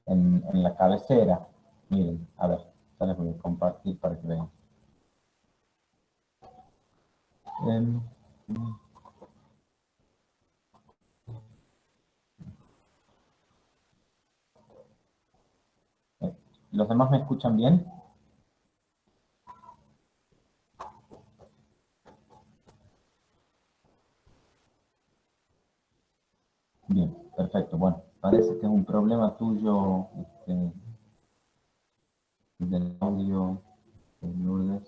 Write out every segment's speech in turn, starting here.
en la cabecera. Miren, a ver, ya les voy a compartir para que vean. Em, ¿Los demás me escuchan bien? Bien, perfecto. Bueno, parece que es un problema tuyo del audio de Lourdes.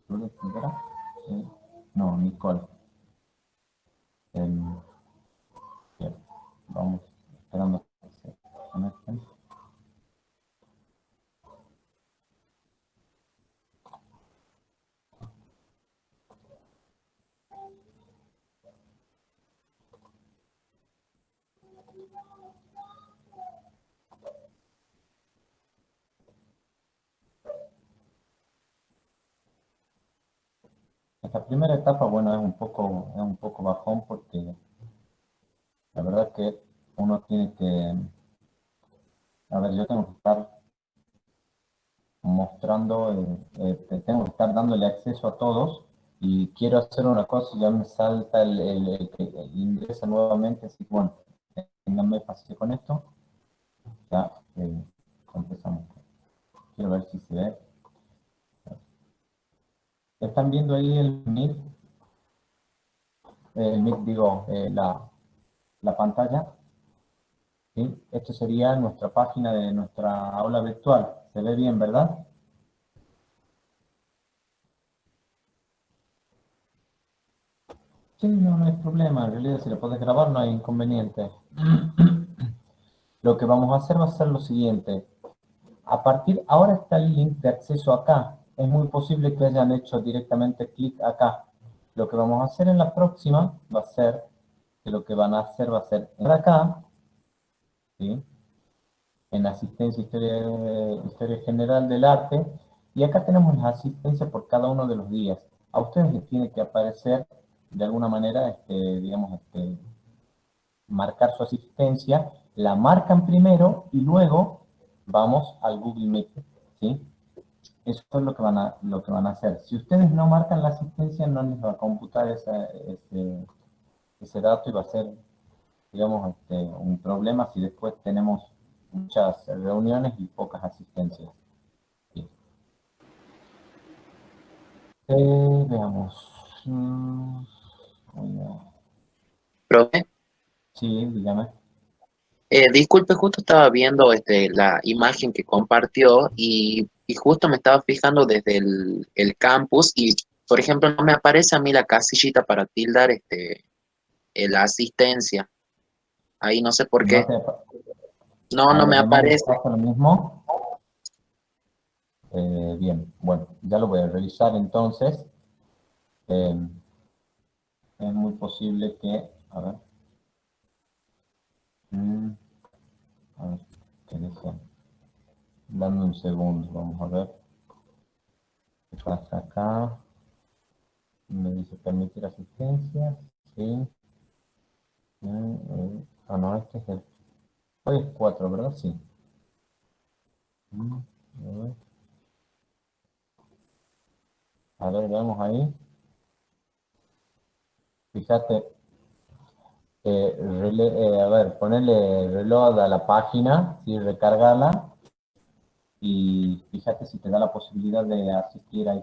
¿Lourdes tendrá? No, Nicole. Em, bien, vamos esperando que se conecten. Esta primera etapa, bueno, es un poco bajón porque la verdad que uno tiene que, a ver, yo tengo que estar mostrando, tengo que estar dándole acceso a todos y quiero hacer una cosa y ya me salta el que ingresa nuevamente, así que bueno, ténganme paciencia con esto, ya empezamos. Quiero ver si se ve. ¿Están viendo ahí el Meet digo, la pantalla? ¿Sí? Esto sería nuestra página de nuestra aula virtual. ¿Se ve bien, verdad? Sí, no, no hay problema. En realidad, si lo puedes grabar, no hay inconveniente. Lo que vamos a hacer va a ser lo siguiente. Ahora está el link de acceso acá. Es muy posible que hayan hecho directamente clic acá. Lo que vamos a hacer en la próxima va a ser, que lo que van a hacer va a ser entrar acá, ¿sí? En asistencia historia general del arte, y acá tenemos las asistencias por cada uno de los días. A ustedes les tiene que aparecer de alguna manera, digamos, marcar su asistencia, la marcan primero y luego vamos al Google Meet, ¿sí? Eso es lo que van a hacer. Si ustedes no marcan la asistencia, no les va a computar ese dato y va a ser, digamos, un problema si después tenemos muchas reuniones y pocas asistencias. Sí. Veamos. Profe, Sí, dígame. disculpe, justo estaba viendo la imagen que compartió y justo me estaba fijando desde el campus y, por ejemplo, no me aparece a mí la casillita para tildar la asistencia. Ahí no sé por No qué. te, No, ¿A no los me demás les aparece. pasa lo mismo? Bien, bueno, ya lo voy a revisar entonces. Eh, es muy posible que, a ver, mm, a ver, que deje, dame un segundo, vamos a ver qué pasa acá. Me dice permitir asistencia, sí. No, este es el, hoy es 4, ¿verdad? Sí. Mm, a ver, veamos ahí. Fíjate, a ver, ponerle reload a la página, sí, recargarla y fíjate si te da la posibilidad de asistir ahí.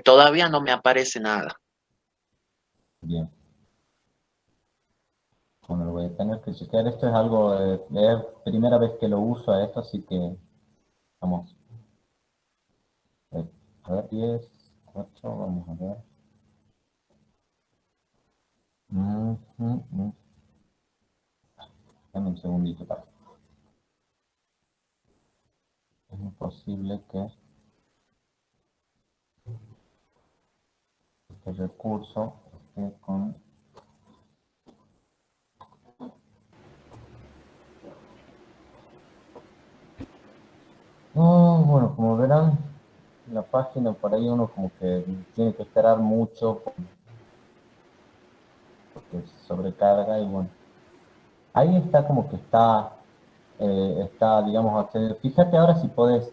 Todavía no me aparece nada. Bien, bueno, lo voy a tener que chequear. Esto es algo, es primera vez que lo uso a esto, así que vamos. eh, a ver, 10, 8, vamos a ver. Mm, mm, mm. Dame un segundito para. Es imposible que este recurso esté con. Bueno, como verán, la página por ahí uno como que tiene que esperar mucho porque se sobrecarga y bueno. Ahí está como que está, digamos, accedido. Fíjate ahora si podés.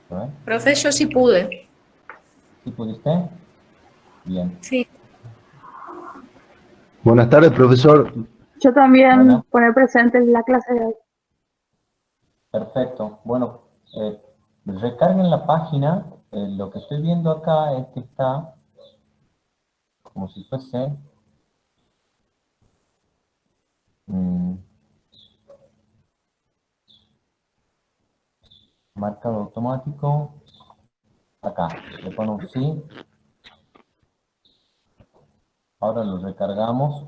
¿No? Profe, yo sí pude. ¿Sí pudiste? Bien. Sí. Buenas tardes, profesor. Yo también Buena. poner presente en la clase de hoy. Perfecto. Bueno, recarguen la página. Lo que estoy viendo acá es que está como si fuese marcado automático. Acá, le pongo sí. Ahora lo recargamos.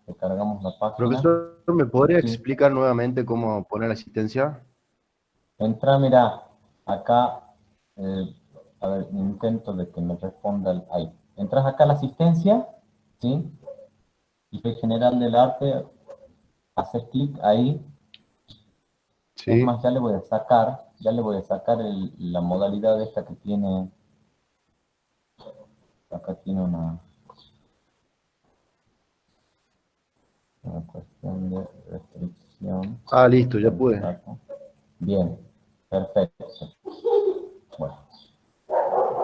Recargamos la página. Profesor, ¿me podría Sí. explicar nuevamente cómo poner asistencia? Entra, mira, acá, a ver, intento de que me responda ahí. Entras acá a la asistencia, ¿sí? Y que general del arte, haces clic ahí. Es Sí. más, ya le voy a sacar la modalidad esta que tiene, acá tiene una cuestión de restricción. Ah, listo, ya pude. Bien, perfecto. Bueno.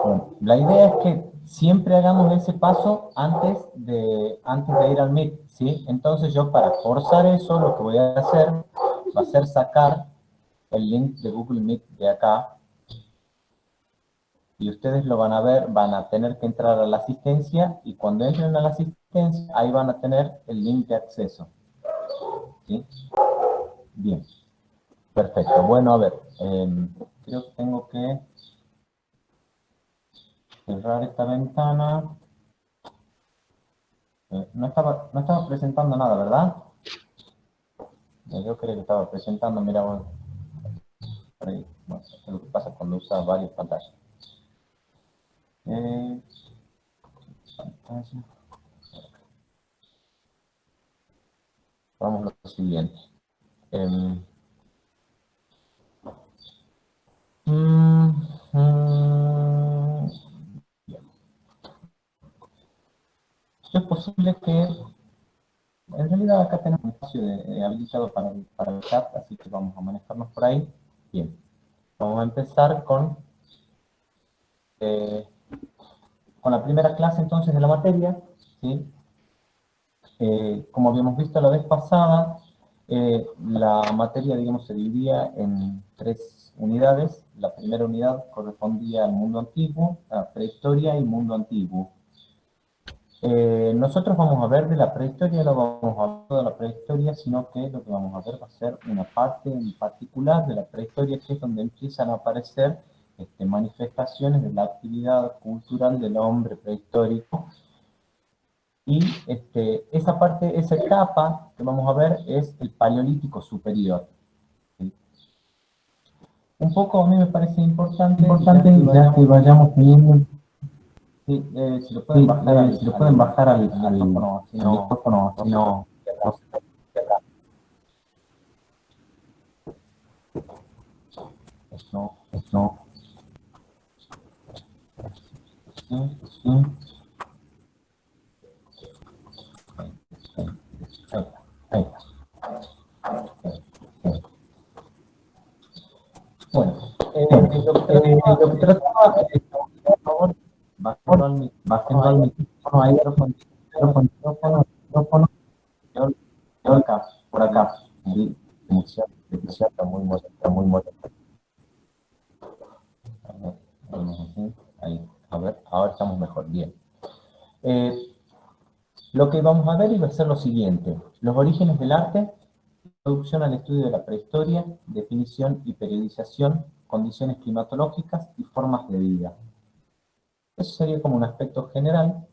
Bueno, la idea es que siempre hagamos ese paso antes de ir al Meet, ¿sí? Entonces yo para forzar eso lo que voy a hacer va a ser sacar el link de Google Meet de acá y ustedes lo van a ver, van a tener que entrar a la asistencia y cuando entren a la asistencia ahí van a tener el link de acceso, ¿sí? Bien, perfecto. Bueno, a ver, creo que tengo que cerrar esta ventana. No estaba presentando nada, ¿verdad? Yo creo que estaba presentando, mira, bueno, por ahí, bueno, esto es lo que pasa cuando usas varias pantallas. Pantalla. Vamos a lo siguiente. Mm, mm, bien. Es posible que, en realidad acá tenemos un espacio habilitado para el chat, así que vamos a manejarnos por ahí. Bien, vamos a empezar con la primera clase entonces de la materia, ¿sí? Como habíamos visto la vez pasada, la materia, digamos, se dividía en 3 unidades. La primera unidad correspondía al mundo antiguo, a prehistoria y mundo antiguo. Nosotros vamos a ver de la prehistoria, no vamos a ver toda la prehistoria, sino que lo que vamos a ver va a ser una parte en particular de la prehistoria, que es donde empiezan a aparecer manifestaciones de la actividad cultural del hombre prehistórico. Y esa etapa que vamos a ver es el Paleolítico Superior. ¿Sí? Un poco a mí me parece importante ya que vayamos teniendo, sí, si lo pueden bajar al micrófono, si no, no, sí, sí, ahí está. Bueno, lo que trataba es, por favor, bajando al micrófono, ahí, micrófono, yo, por acá, sí, está muy molesta. Ahí, a ver, ahora estamos mejor, bien. Lo que vamos a ver y va a ser lo siguiente: los orígenes del arte, introducción al estudio de la prehistoria, definición y periodización, condiciones climatológicas y formas de vida. Eso sería como un aspecto general.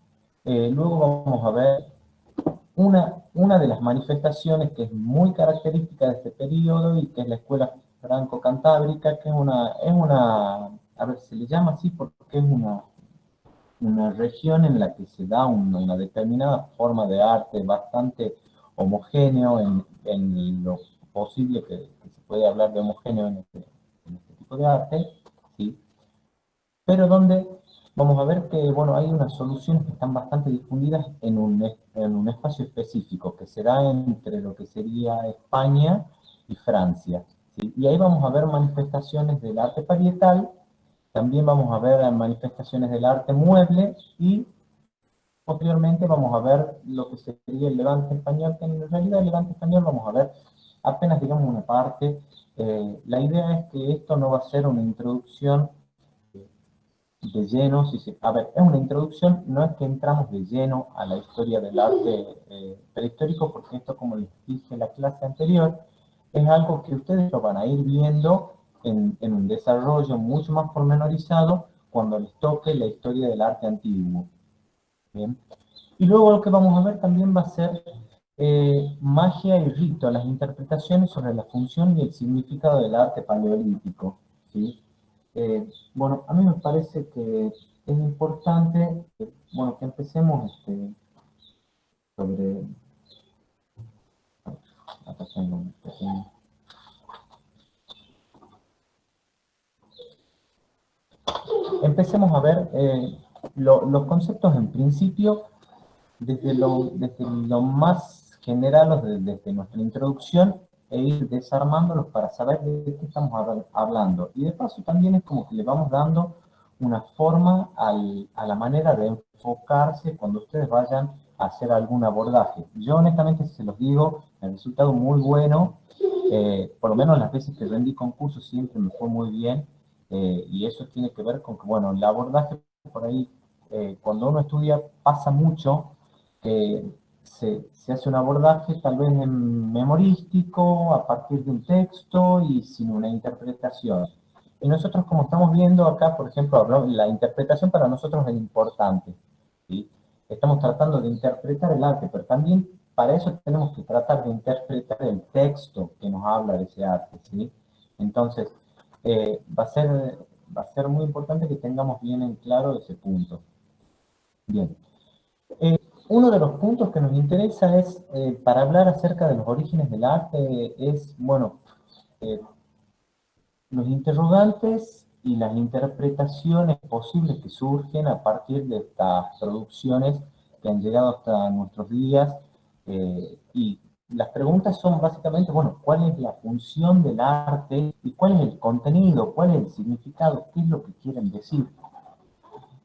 Luego vamos a ver una de las manifestaciones que es muy característica de este periodo y que es la escuela franco-cantábrica, que a ver, se le llama así porque es una región en la que se da una determinada forma de arte bastante homogéneo en lo posible que se puede hablar de homogéneo en este tipo de arte, ¿sí? Pero donde vamos a ver que, bueno, hay unas soluciones que están bastante difundidas en un espacio específico, que se da entre lo que sería España y Francia, ¿sí? Y ahí vamos a ver manifestaciones del arte parietal, también vamos a ver manifestaciones del arte mueble y posteriormente vamos a ver lo que sería el levante español, que en realidad el levante español vamos a ver apenas, digamos, una parte. La idea es que esto no va a ser una introducción de lleno, a ver, es una introducción, no es que entramos de lleno a la historia del arte prehistórico, porque esto, como les dije en la clase anterior, es algo que ustedes lo van a ir viendo en un desarrollo mucho más pormenorizado cuando les toque la historia del arte antiguo. Bien. Y luego lo que vamos a ver también va a ser magia y rito, las interpretaciones sobre la función y el significado del arte paleolítico, ¿sí? Bueno, a mí me parece que es importante, bueno, que empecemos sobre... Acá tengo un pequeño... Empecemos a ver los conceptos en principio desde lo más general, o desde nuestra introducción, e ir desarmándolos para saber de qué estamos hablando. Y de paso también es como que le vamos dando una forma a la manera de enfocarse cuando ustedes vayan a hacer algún abordaje. Yo honestamente, se los digo, el resultado muy bueno, por lo menos las veces que rendí concursos siempre me fue muy bien, y eso tiene que ver con que, bueno, el abordaje por ahí, cuando uno estudia pasa mucho, se hace un abordaje tal vez memorístico, a partir de un texto y sin una interpretación. Y nosotros, como estamos viendo acá, por ejemplo, la interpretación para nosotros es importante, ¿sí? Estamos tratando de interpretar el arte, pero también para eso tenemos que tratar de interpretar el texto que nos habla de ese arte, ¿sí? Entonces, va a ser muy importante que tengamos bien en claro ese punto. Bien. Uno de los puntos que nos interesa es, para hablar acerca de los orígenes del arte, es, bueno, eh, los interrogantes y las interpretaciones posibles que surgen a partir de estas producciones que han llegado hasta nuestros días. Y las preguntas son básicamente, bueno, ¿cuál es la función del arte y cuál es el contenido, cuál es el significado, qué es lo que quieren decir?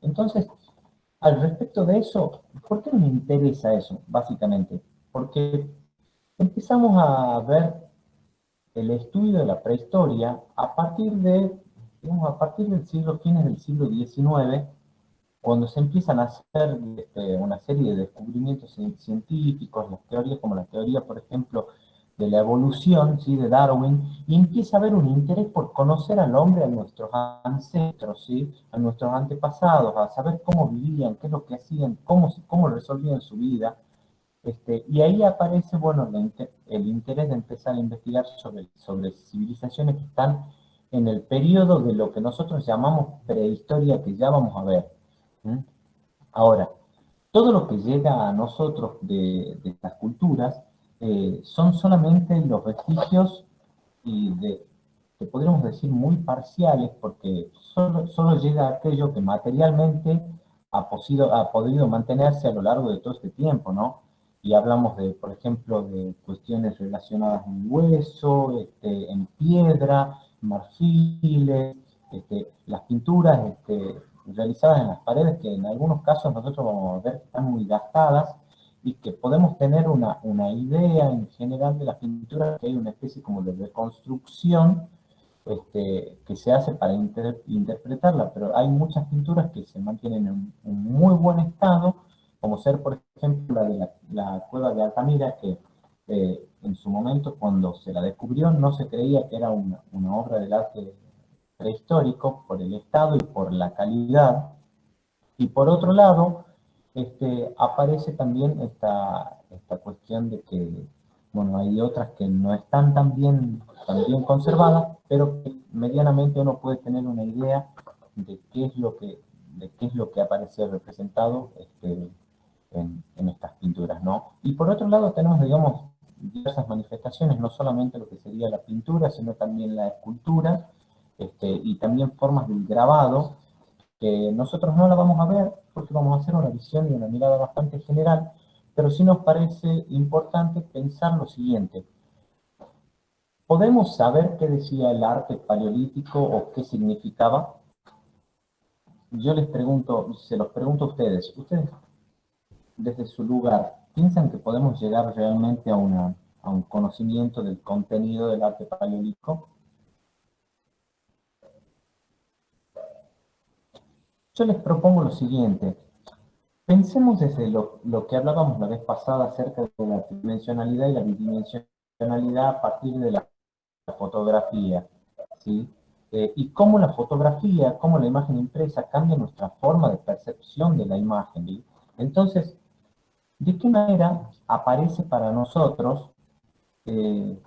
Entonces, al respecto de eso, ¿por qué nos interesa eso, básicamente? Porque empezamos a ver el estudio de la prehistoria a partir digamos, a partir del fines del siglo XIX, cuando se empiezan a hacer una serie de descubrimientos científicos, las teorías como la teoría, por ejemplo, de la evolución, ¿sí?, de Darwin, y empieza a haber un interés por conocer al hombre, a nuestros ancestros, ¿sí?, a nuestros antepasados, a saber cómo vivían, qué es lo que hacían, cómo resolvían su vida. Y ahí aparece, bueno, el interés de empezar a investigar sobre civilizaciones que están en el periodo de lo que nosotros llamamos prehistoria, que ya vamos a ver. ¿Mm? Ahora, todo lo que llega a nosotros de estas culturas son solamente los vestigios y que podríamos decir muy parciales, porque solo llega aquello que materialmente ha podido mantenerse a lo largo de todo este tiempo, ¿no? Y hablamos de, por ejemplo, de cuestiones relacionadas en hueso, en piedra, marfiles, las pinturas realizadas en las paredes, que en algunos casos nosotros vamos a ver que están muy gastadas, y que podemos tener una idea en general de las pinturas, que hay una especie como de reconstrucción que se hace para interpretarla, pero hay muchas pinturas que se mantienen en un muy buen estado, como ser, por ejemplo, la de la cueva de Altamira, que en su momento, cuando se la descubrió, no se creía que era una obra del arte prehistórico por el estado y por la calidad. Y por otro lado, aparece también esta cuestión de que, bueno, hay otras que no están tan bien conservadas, pero que medianamente uno puede tener una idea de qué es lo que aparece representado en estas pinturas, ¿no? Y por otro lado tenemos, digamos, diversas manifestaciones, no solamente lo que sería la pintura, sino también la escultura, y también formas del grabado, que nosotros no la vamos a ver porque vamos a hacer una visión y una mirada bastante general, pero sí nos parece importante pensar lo siguiente. ¿Podemos saber qué decía el arte paleolítico o qué significaba? Yo les pregunto, se los pregunto a ustedes, desde su lugar, ¿piensan que podemos llegar realmente a un conocimiento del contenido del arte paleolítico? Yo les propongo lo siguiente. Pensemos desde lo que hablábamos la vez pasada acerca de la tridimensionalidad y la bidimensionalidad a partir de la fotografía, ¿sí? Y cómo la fotografía, cómo la imagen impresa cambia nuestra forma de percepción de la imagen, ¿sí? Entonces, ¿de qué manera aparece para nosotros un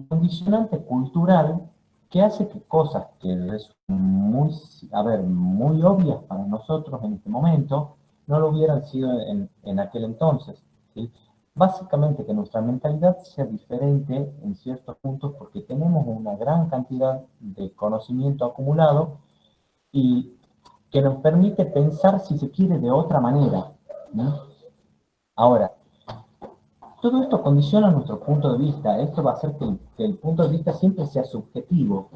condicionante cultural que hace que cosas que son muy obvias para nosotros en este momento, no lo hubieran sido en aquel entonces, ¿sí? Básicamente que nuestra mentalidad sea diferente en ciertos puntos porque tenemos una gran cantidad de conocimiento acumulado y que nos permite pensar, si se quiere, de otra manera, ¿no? Ahora, todo esto condiciona nuestro punto de vista. Esto va a hacer que el punto de vista siempre sea subjetivo.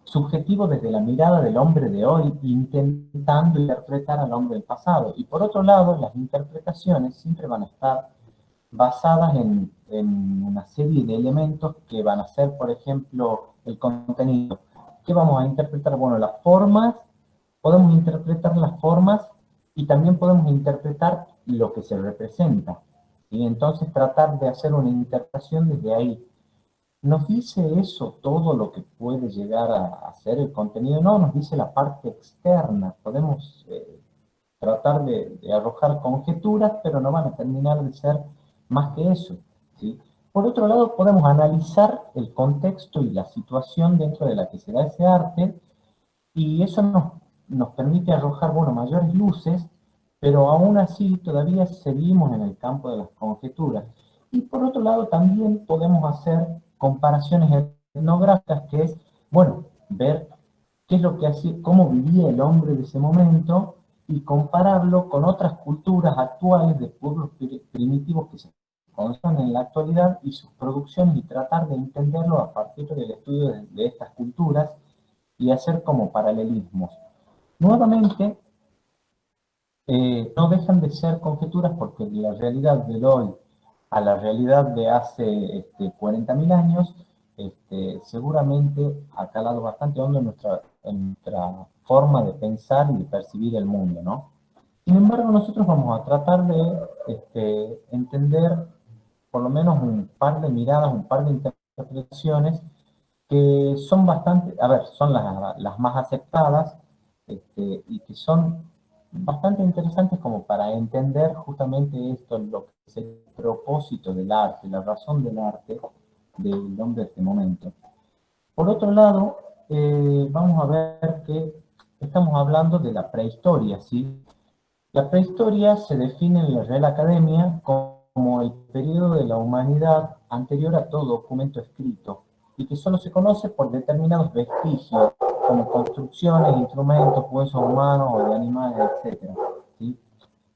Subjetivo desde la mirada del hombre de hoy, intentando interpretar al hombre del pasado. Y por otro lado, las interpretaciones siempre van a estar basadas en una serie de elementos que van a ser, por ejemplo, el contenido. ¿Qué vamos a interpretar? Bueno, las formas, podemos interpretar las formas y también podemos interpretar lo que se representa. Y entonces tratar de hacer una interpretación desde ahí. ¿Nos dice eso todo lo que puede llegar a ser el contenido? No, nos dice la parte externa. Podemos tratar de arrojar conjeturas, pero no van a terminar de ser más que eso, ¿sí? Por otro lado, podemos analizar el contexto y la situación dentro de la que se da ese arte, y eso nos permite arrojar, bueno, mayores luces, pero aún así todavía seguimos en el campo de las conjeturas. Y por otro lado también podemos hacer comparaciones etnográficas, que es, bueno, ver qué es lo que hacía, cómo vivía el hombre de ese momento y compararlo con otras culturas actuales de pueblos primitivos que se conocen en la actualidad y sus producciones y tratar de entenderlo a partir del estudio de estas culturas y hacer como paralelismos. Nuevamente, no dejan de ser conjeturas porque la realidad del hoy a la realidad de hace 40.000 años seguramente ha calado bastante hondo en nuestra forma de pensar y de percibir el mundo, ¿no? Sin embargo, nosotros vamos a tratar de entender por lo menos un par de miradas, un par de interpretaciones que son bastante, a ver, son las más aceptadas y que son bastante interesantes como para entender justamente esto, lo que es el propósito del arte, la razón del arte del hombre de este momento. Por otro lado, vamos a ver que estamos hablando de la prehistoria, ¿sí? La prehistoria se define en la Real Academia como el periodo de la humanidad anterior a todo documento escrito y que solo se conoce por determinados vestigios, como construcciones, instrumentos, huesos humanos o de animales, etc. ¿Sí?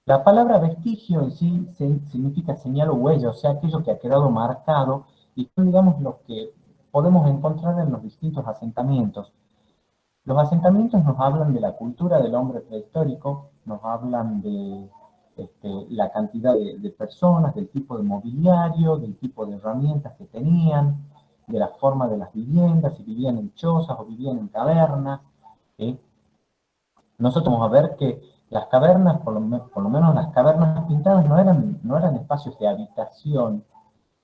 La palabra vestigio en sí significa señal o huella, o sea, aquello que ha quedado marcado y que digamos lo que podemos encontrar en los distintos asentamientos. Los asentamientos nos hablan de la cultura del hombre prehistórico, nos hablan de la cantidad de personas, del tipo de mobiliario, del tipo de herramientas que tenían, de la forma de las viviendas, si vivían en chozas o vivían en cavernas. ¿Sí? Nosotros vamos a ver que las cavernas, por lo menos las cavernas pintadas, no eran espacios de habitación,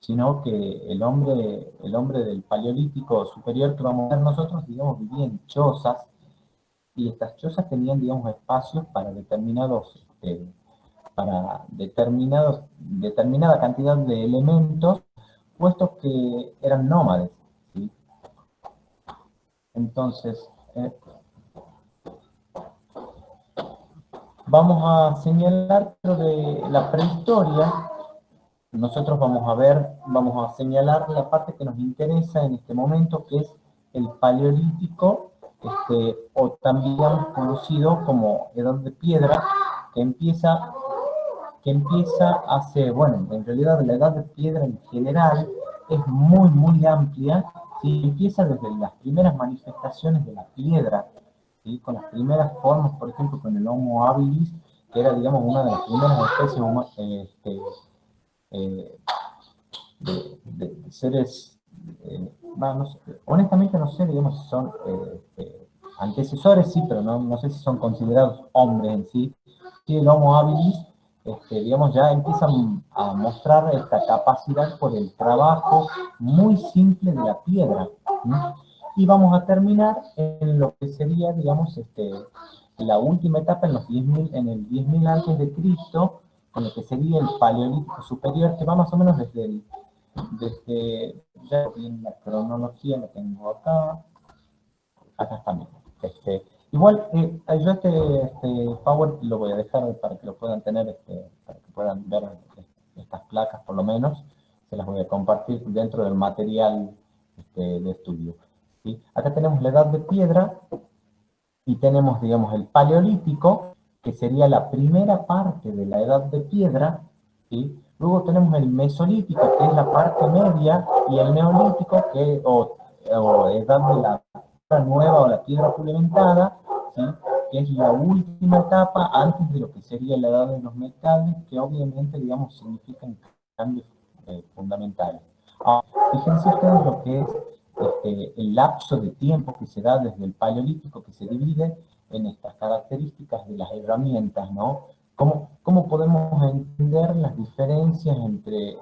sino que el hombre del Paleolítico superior que vamos a ver nosotros, digamos, vivía en chozas, y estas chozas tenían, digamos, espacios para determinada cantidad de elementos, puestos que eran nómades, ¿sí? Entonces, vamos a señalar dentro de la prehistoria nosotros vamos a señalar la parte que nos interesa en este momento, que es el Paleolítico, o también conocido como Edad de Piedra, que empieza hace, bueno, en realidad la Edad de Piedra en general es muy, muy amplia, ¿sí? Empieza desde las primeras manifestaciones de la piedra, ¿sí? Con las primeras formas, por ejemplo, con el Homo habilis, que era, digamos, una de las primeras especies eh, de seres, no sé, honestamente no sé, digamos, si son antecesores, sí, pero no sé si son considerados hombres en sí. Sí, el Homo habilis, digamos, ya empiezan a mostrar esta capacidad por el trabajo muy simple de la piedra. ¿Sí? Y vamos a terminar en lo que sería, digamos, la última etapa en el 10.000 antes de Cristo, con lo que sería el Paleolítico superior, que va más o menos ya en la cronología la tengo acá está mismo. Igual, yo Power lo voy a dejar para que lo puedan tener, para que puedan ver estas placas por lo menos, se las voy a compartir dentro del material de estudio. ¿Sí? Acá tenemos la Edad de Piedra y tenemos, digamos, el Paleolítico, que sería la primera parte de la Edad de Piedra, ¿sí? Luego tenemos el Mesolítico, que es la parte media, y el Neolítico, o Edad de la Piedra Nueva o la Piedra Pulimentada, ¿sí? Que es la última etapa antes de lo que sería la Edad de los Metales, que obviamente, digamos, significan cambios fundamentales. Ahora, fíjense ustedes lo que es el lapso de tiempo que se da desde el Paleolítico, que se divide en estas características de las herramientas, ¿no? ¿Cómo podemos entender las diferencias entre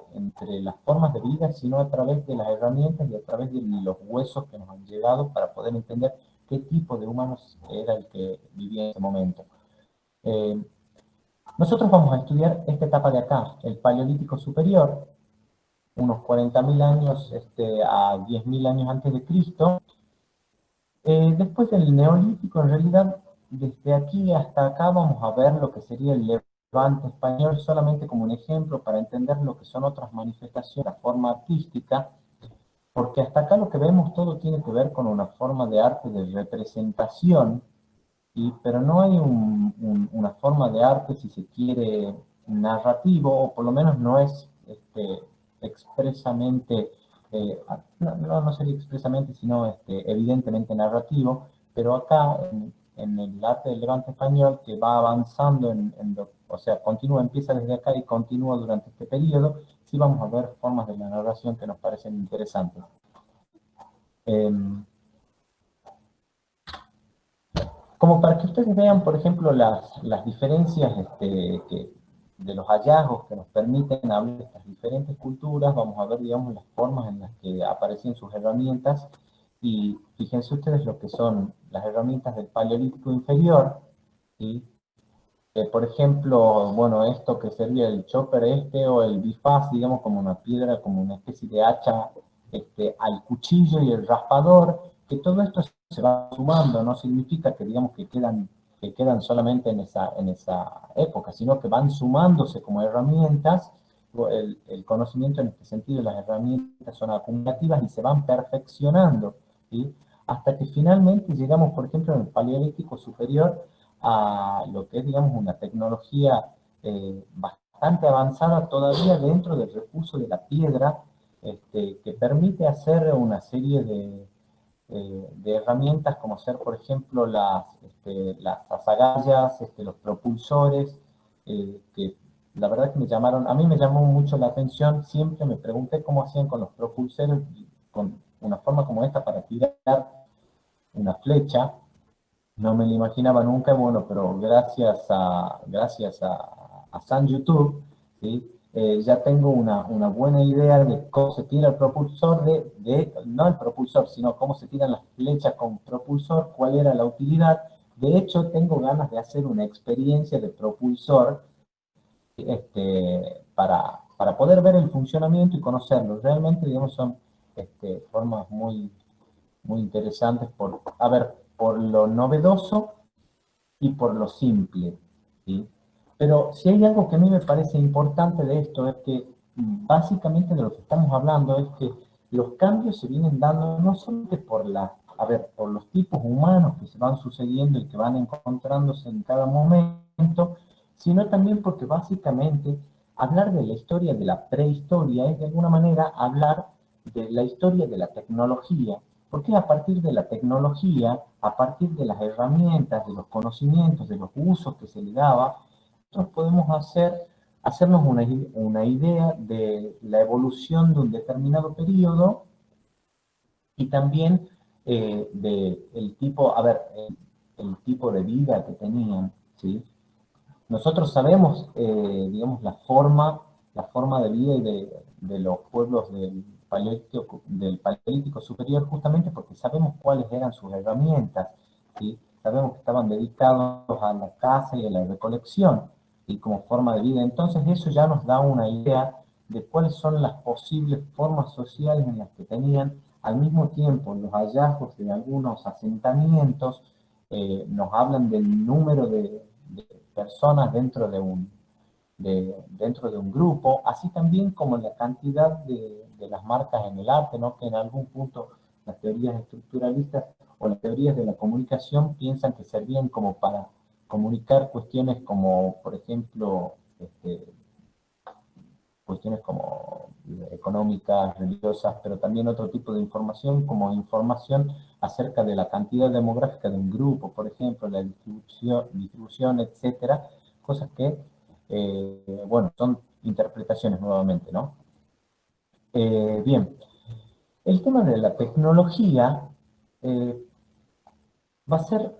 las formas de vida, sino a través de las herramientas y a través de los huesos que nos han llegado para poder entender qué tipo de humanos era el que vivía en ese momento? Nosotros vamos a estudiar esta etapa de acá, el Paleolítico superior, unos 40.000 años a 10.000 años antes de Cristo. Después del Neolítico, en realidad, desde aquí hasta acá vamos a ver lo que sería el Levante español, solamente como un ejemplo para entender lo que son otras manifestaciones, la forma artística, porque hasta acá lo que vemos todo tiene que ver con una forma de arte de representación, pero no hay una forma de arte, si se quiere, narrativo, o por lo menos no es expresamente, no sería expresamente, sino evidentemente narrativo, pero acá en el arte del Levante español, que va avanzando, o sea, empieza desde acá y continúa durante este periodo, sí vamos a ver formas de la narración que nos parecen interesantes. Como para que ustedes vean, por ejemplo, las diferencias de los hallazgos que nos permiten hablar de estas diferentes culturas, vamos a ver, digamos, las formas en las que aparecen sus herramientas, y fíjense ustedes lo que son las herramientas del Paleolítico inferior, ¿sí? Por ejemplo, bueno, esto que sería el chopper o el bifaz, digamos, como una piedra, como una especie de hacha al cuchillo y el raspador, que todo esto se va sumando, no significa que digamos que quedan solamente en esa época, sino que van sumándose como herramientas. El conocimiento en este sentido, las herramientas son acumulativas y se van perfeccionando, ¿sí? Hasta que finalmente llegamos, por ejemplo, en el Paleolítico superior, a lo que es, digamos, una tecnología bastante avanzada todavía dentro del recurso de la piedra, que permite hacer una serie de herramientas como ser, por ejemplo, las azagallas, los propulsores, que la verdad que a mí me llamó mucho la atención, siempre me pregunté cómo hacían con los propulsores, con una forma como esta para tirar una flecha. No me lo imaginaba nunca, bueno, pero gracias a San YouTube, ¿sí? Ya tengo una buena idea de cómo se tira el propulsor, no el propulsor, sino cómo se tiran las flechas con propulsor, cuál era la utilidad. De hecho, tengo ganas de hacer una experiencia de propulsor para poder ver el funcionamiento y conocerlo. Realmente, digamos, son formas muy, muy interesantes por lo novedoso y por lo simple, ¿sí? Pero si hay algo que a mí me parece importante de esto es que básicamente de lo que estamos hablando es que los cambios se vienen dando no solo por los tipos humanos que se van sucediendo y que van encontrándose en cada momento, sino también porque básicamente hablar de la historia de la prehistoria es de alguna manera hablar de la historia de la tecnología, porque es a partir de la tecnología, a partir de las herramientas, de los conocimientos, de los usos que se le daba, nosotros podemos hacernos una idea de la evolución de un determinado periodo y también el tipo de vida que tenían, ¿sí? Nosotros sabemos, digamos, la forma de vida de los pueblos del Paleolítico superior justamente porque sabemos cuáles eran sus herramientas, ¿sí? Sabemos que estaban dedicados a la caza y a la recolección, y como forma de vida. Entonces eso ya nos da una idea de cuáles son las posibles formas sociales en las que tenían. Al mismo tiempo, los hallazgos de algunos asentamientos nos hablan del número de personas dentro de un grupo, así también como la cantidad de las marcas en el arte, ¿no? Que en algún punto las teorías estructuralistas o las teorías de la comunicación piensan que servían como para comunicar cuestiones como, por ejemplo, cuestiones como económicas, religiosas, pero también otro tipo de información, como información acerca de la cantidad demográfica de un grupo, por ejemplo, la distribución, etcétera, cosas que, bueno, son interpretaciones nuevamente, ¿no? Bien, el tema de la tecnología va a ser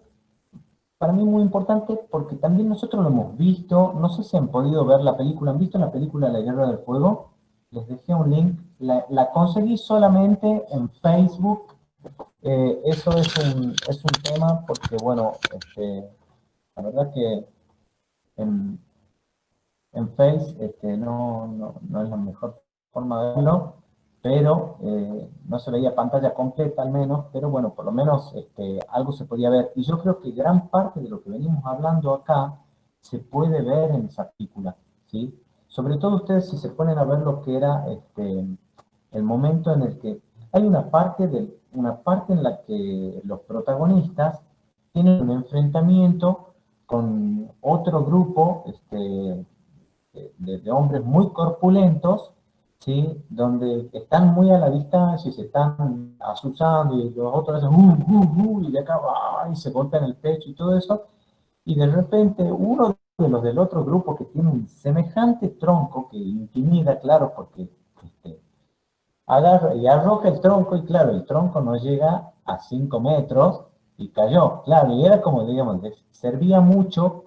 para mí muy importante porque también nosotros lo hemos visto, no sé si han podido ver la película, ¿han visto la película La Guerra del Fuego? Les dejé un link, la conseguí solamente en Facebook, eso es un tema porque, bueno, la verdad que en, en Face no es la mejor forma de verlo, pero no se veía pantalla completa al menos, pero bueno, por lo menos algo se podía ver. Y yo creo que gran parte de lo que venimos hablando acá se puede ver en esa película, ¿sí? Sobre todo ustedes si se ponen a ver lo que era el momento en el que hay una parte en la que los protagonistas tienen un enfrentamiento con otro grupo, de hombres muy corpulentos, ¿sí? Donde están muy a la distancia y se están asusando y los otros hacen y de acá y se golpean el pecho y todo eso, y de repente uno de los del otro grupo que tiene un semejante tronco que intimida, claro, porque agarra y arroja el tronco y claro, el tronco no llega a 5 metros y cayó, claro, y era como, digamos, servía mucho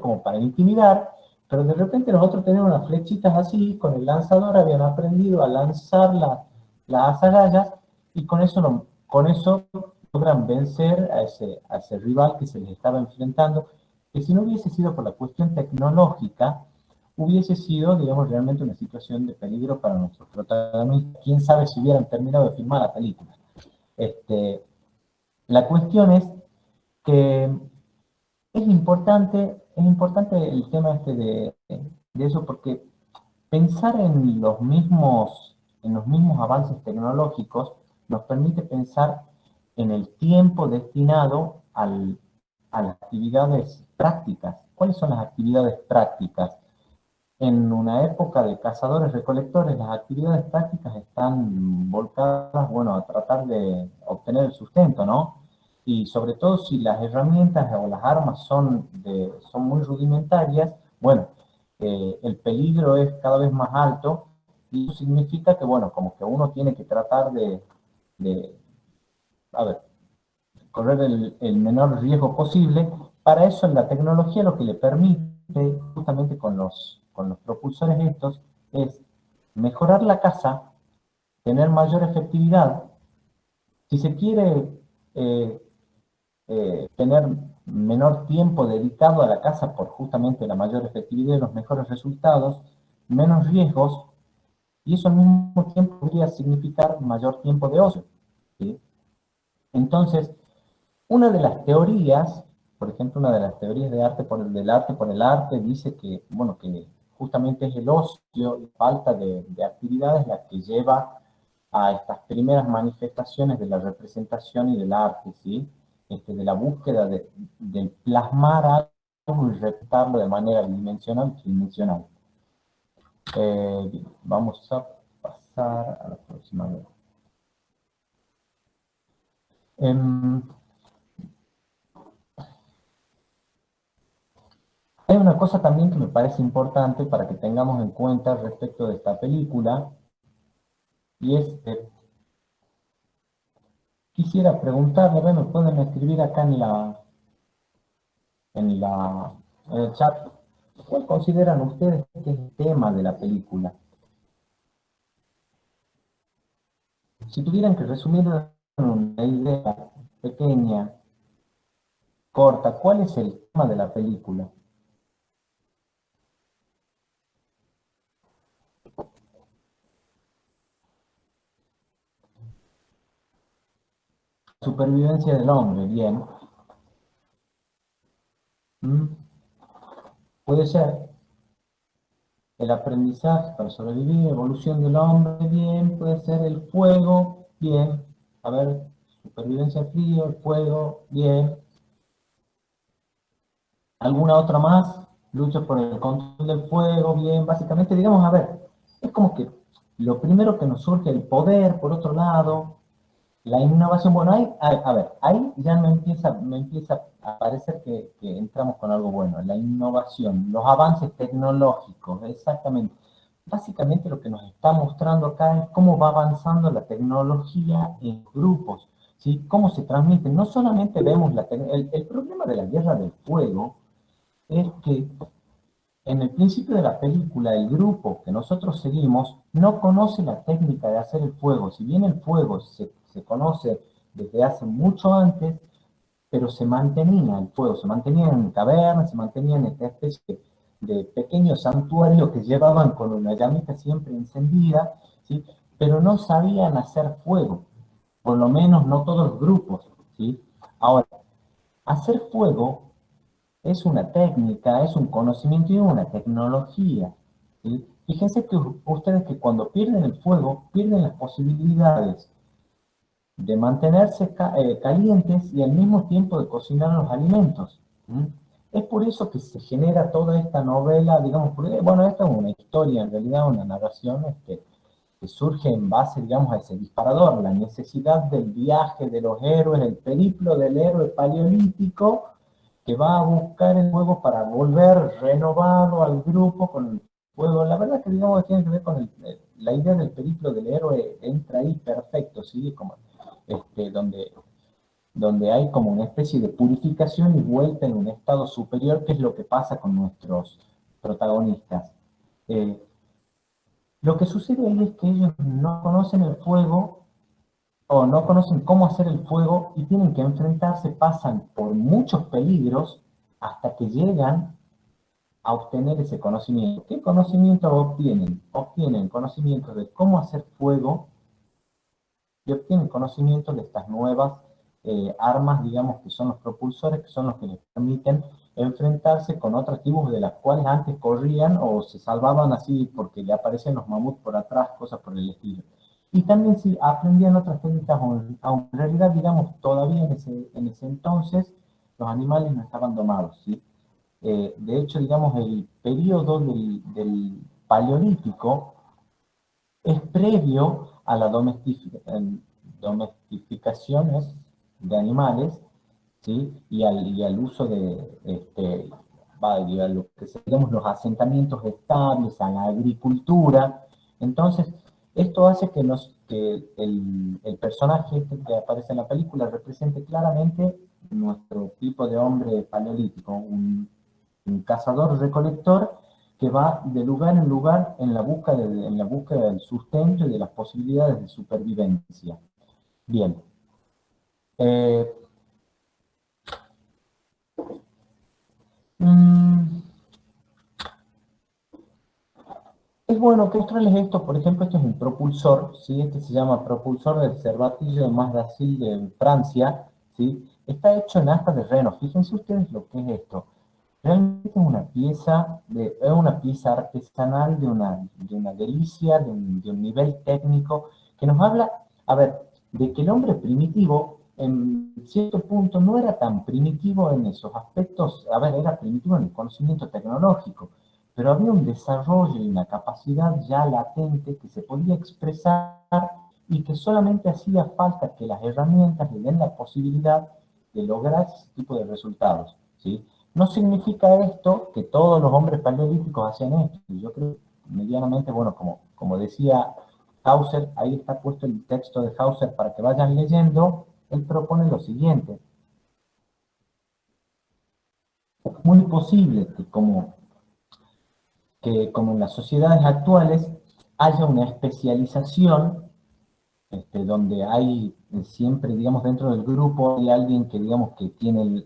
como para intimidar, pero de repente los otros tenían unas flechitas así, con el lanzador habían aprendido a lanzar las agallas y con eso logran vencer a ese rival que se les estaba enfrentando, que si no hubiese sido por la cuestión tecnológica, hubiese sido, digamos, realmente una situación de peligro para nuestros protagonistas. Quién sabe si hubieran terminado de filmar la película. La cuestión es que es importante el tema de eso porque pensar en los mismos avances tecnológicos nos permite pensar en el tiempo destinado a las actividades prácticas. ¿Cuáles son las actividades prácticas? En una época de cazadores-recolectores, las actividades prácticas están volcadas, bueno, a tratar de obtener el sustento, ¿no? Y sobre todo si las herramientas o las armas son muy rudimentarias, bueno, el peligro es cada vez más alto y eso significa que, bueno, como que uno tiene que tratar de a ver, correr el menor riesgo posible. Para eso la tecnología lo que le permite, justamente con los propulsores estos, es mejorar la caza, tener mayor efectividad. Si se quiere eh, tener menor tiempo dedicado a la caza por justamente la mayor efectividad y los mejores resultados, menos riesgos, y eso al mismo tiempo podría significar mayor tiempo de ocio, ¿sí? Entonces, una de las teorías, por ejemplo, una de las teorías del arte por el arte, dice que, bueno, que justamente es el ocio y falta de actividades la que lleva a estas primeras manifestaciones de la representación y del arte, ¿sí? De la búsqueda de plasmar algo y representarlo de manera bidimensional y tridimensional. Vamos a pasar a la próxima. Hay una cosa también que me parece importante para que tengamos en cuenta respecto de esta película, y es, quisiera preguntarle, bueno, pueden escribir acá en el chat, ¿cuál consideran ustedes que es el tema de la película? Si tuvieran que resumir una idea pequeña, corta, ¿cuál es el tema de la película? Supervivencia del hombre, bien. Puede ser el aprendizaje para sobrevivir, evolución del hombre, bien. Puede ser el fuego, bien. A ver, supervivencia al frío, el fuego, bien. ¿Alguna otra más? Lucha por el control del fuego, bien. Básicamente, digamos, a ver, es como que lo primero que nos surge el poder, por otro lado, la innovación. Bueno, a ver, ahí ya me empieza a parecer que entramos con algo bueno. La innovación, los avances tecnológicos, exactamente. Básicamente lo que nos está mostrando acá es cómo va avanzando la tecnología en grupos, ¿sí? Cómo se transmiten. No solamente vemos el problema de la Guerra del Fuego es que en el principio de la película, el grupo que nosotros seguimos no conoce la técnica de hacer el fuego. Si bien el fuego se conoce desde hace mucho antes, pero se mantenía el fuego, se mantenía en cavernas, se mantenía en esta especie de pequeño santuario que llevaban con una llamita siempre encendida, ¿sí? Pero no sabían hacer fuego, por lo menos no todos los grupos, ¿sí? Ahora, hacer fuego es una técnica, es un conocimiento y una tecnología, ¿sí? Fíjense que ustedes que cuando pierden el fuego, pierden las posibilidades de mantenerse calientes y al mismo tiempo de cocinar los alimentos. ¿Sí? Es por eso que se genera toda esta novela, digamos, porque, bueno, esta es una historia, en realidad una narración que surge en base, digamos, a ese disparador, la necesidad del viaje de los héroes, el periplo del héroe paleolítico, que va a buscar el fuego para volver renovado al grupo con el fuego. La verdad que digamos que tiene que ver con la idea del periplo del héroe, entra ahí perfecto, ¿sí? Como, donde hay como una especie de purificación y vuelta en un estado superior, que es lo que pasa con nuestros protagonistas. Lo que sucede ahí es que ellos no conocen el fuego o no conocen cómo hacer el fuego y tienen que enfrentarse, pasan por muchos peligros hasta que llegan a obtener ese conocimiento. ¿Qué conocimiento obtienen? Obtienen conocimiento de cómo hacer fuego y obtienen conocimiento de estas nuevas armas, digamos, que son los propulsores, que son los que les permiten enfrentarse con otras tribus de las cuales antes corrían o se salvaban así porque le aparecen los mamuts por atrás, cosas por el estilo. Y también sí aprendían otras técnicas, aunque en realidad, digamos, todavía en ese entonces los animales no estaban domados, ¿sí? De hecho, digamos, el periodo del Paleolítico es previo a la domesticaciones de animales, ¿sí? Y al uso y a lo que seríamos los asentamientos estables, a la agricultura. Entonces, esto hace que el personaje que aparece en la película represente claramente nuestro tipo de hombre paleolítico, un cazador-recolector que va de lugar en lugar en la búsqueda del sustento y de las posibilidades de supervivencia. Bien. Es bueno que mostrarles esto, por ejemplo, esto es un propulsor, ¿sí? Este se llama propulsor del Cervatillo de Masdassil de Francia, ¿sí? Está hecho en asta de reno. Fíjense ustedes lo que es esto. realmente es una pieza artesanal de una delicia, de un nivel técnico que nos habla, a ver, de que el hombre primitivo, en cierto punto, no era tan primitivo en esos aspectos, a ver, era primitivo en el conocimiento tecnológico, pero había un desarrollo y una capacidad ya latente que se podía expresar y que solamente hacía falta que las herramientas le den la posibilidad de lograr ese tipo de resultados, ¿sí? No significa esto que todos los hombres paleolíticos hacían esto. Y yo creo medianamente, bueno, como decía Hauser, ahí está puesto el texto de Hauser para que vayan leyendo, él propone lo siguiente. Es muy posible que como en las sociedades actuales haya una especialización donde hay siempre, digamos, dentro del grupo hay alguien que, digamos, que tiene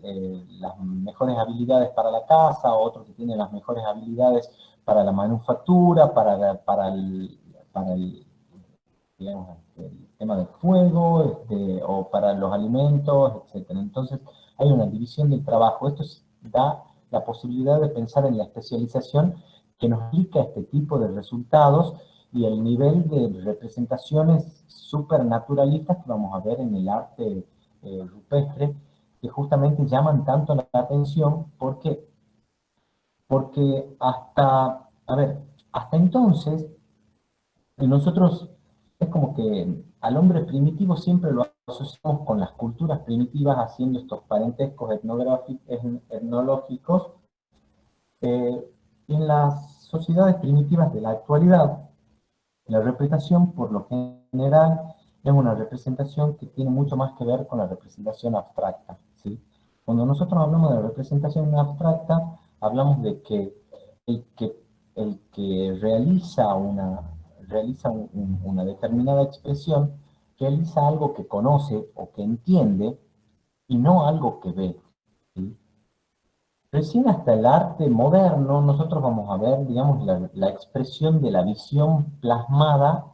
las mejores habilidades para la caza, otro que tiene las mejores habilidades para la manufactura, digamos, el tema del fuego, o para los alimentos, etc. Entonces, hay una división del trabajo. Esto da la posibilidad de pensar en la especialización que nos explica este tipo de resultados y el nivel de representaciones supernaturalistas que vamos a ver en el arte rupestre, que justamente llaman tanto la atención porque hasta entonces nosotros es como que al hombre primitivo siempre lo asociamos con las culturas primitivas haciendo estos parentescos etnológicos. En las sociedades primitivas de la actualidad, la representación, por lo general, es una representación que tiene mucho más que ver con la representación abstracta, ¿sí? Cuando nosotros hablamos de la representación abstracta, hablamos de que el que, el que realiza una determinada expresión, realiza algo que conoce o que entiende y no algo que ve, ¿sí? Recién hasta el arte moderno nosotros vamos a ver, digamos, la expresión de la visión plasmada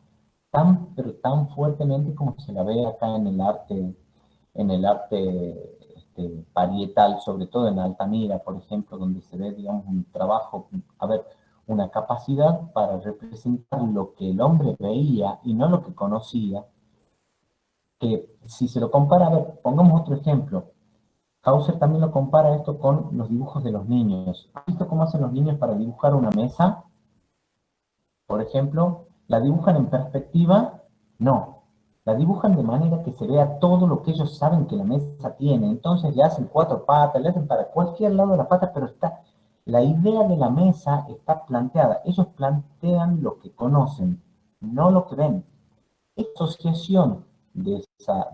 pero tan fuertemente como se la ve acá en el arte parietal, sobre todo en Altamira, por ejemplo, donde se ve, digamos, un trabajo, a ver, una capacidad para representar lo que el hombre veía y no lo que conocía, que si se lo compara, a ver, pongamos otro ejemplo. Hauser también lo compara esto con los dibujos de los niños. ¿Has visto cómo hacen los niños para dibujar una mesa? Por ejemplo, ¿la dibujan en perspectiva? No. La dibujan de manera que se vea todo lo que ellos saben que la mesa tiene. Entonces le hacen cuatro patas, le hacen para cualquier lado de la pata, pero la idea de la mesa está planteada. Ellos plantean lo que conocen, no lo que ven. Esta asociación de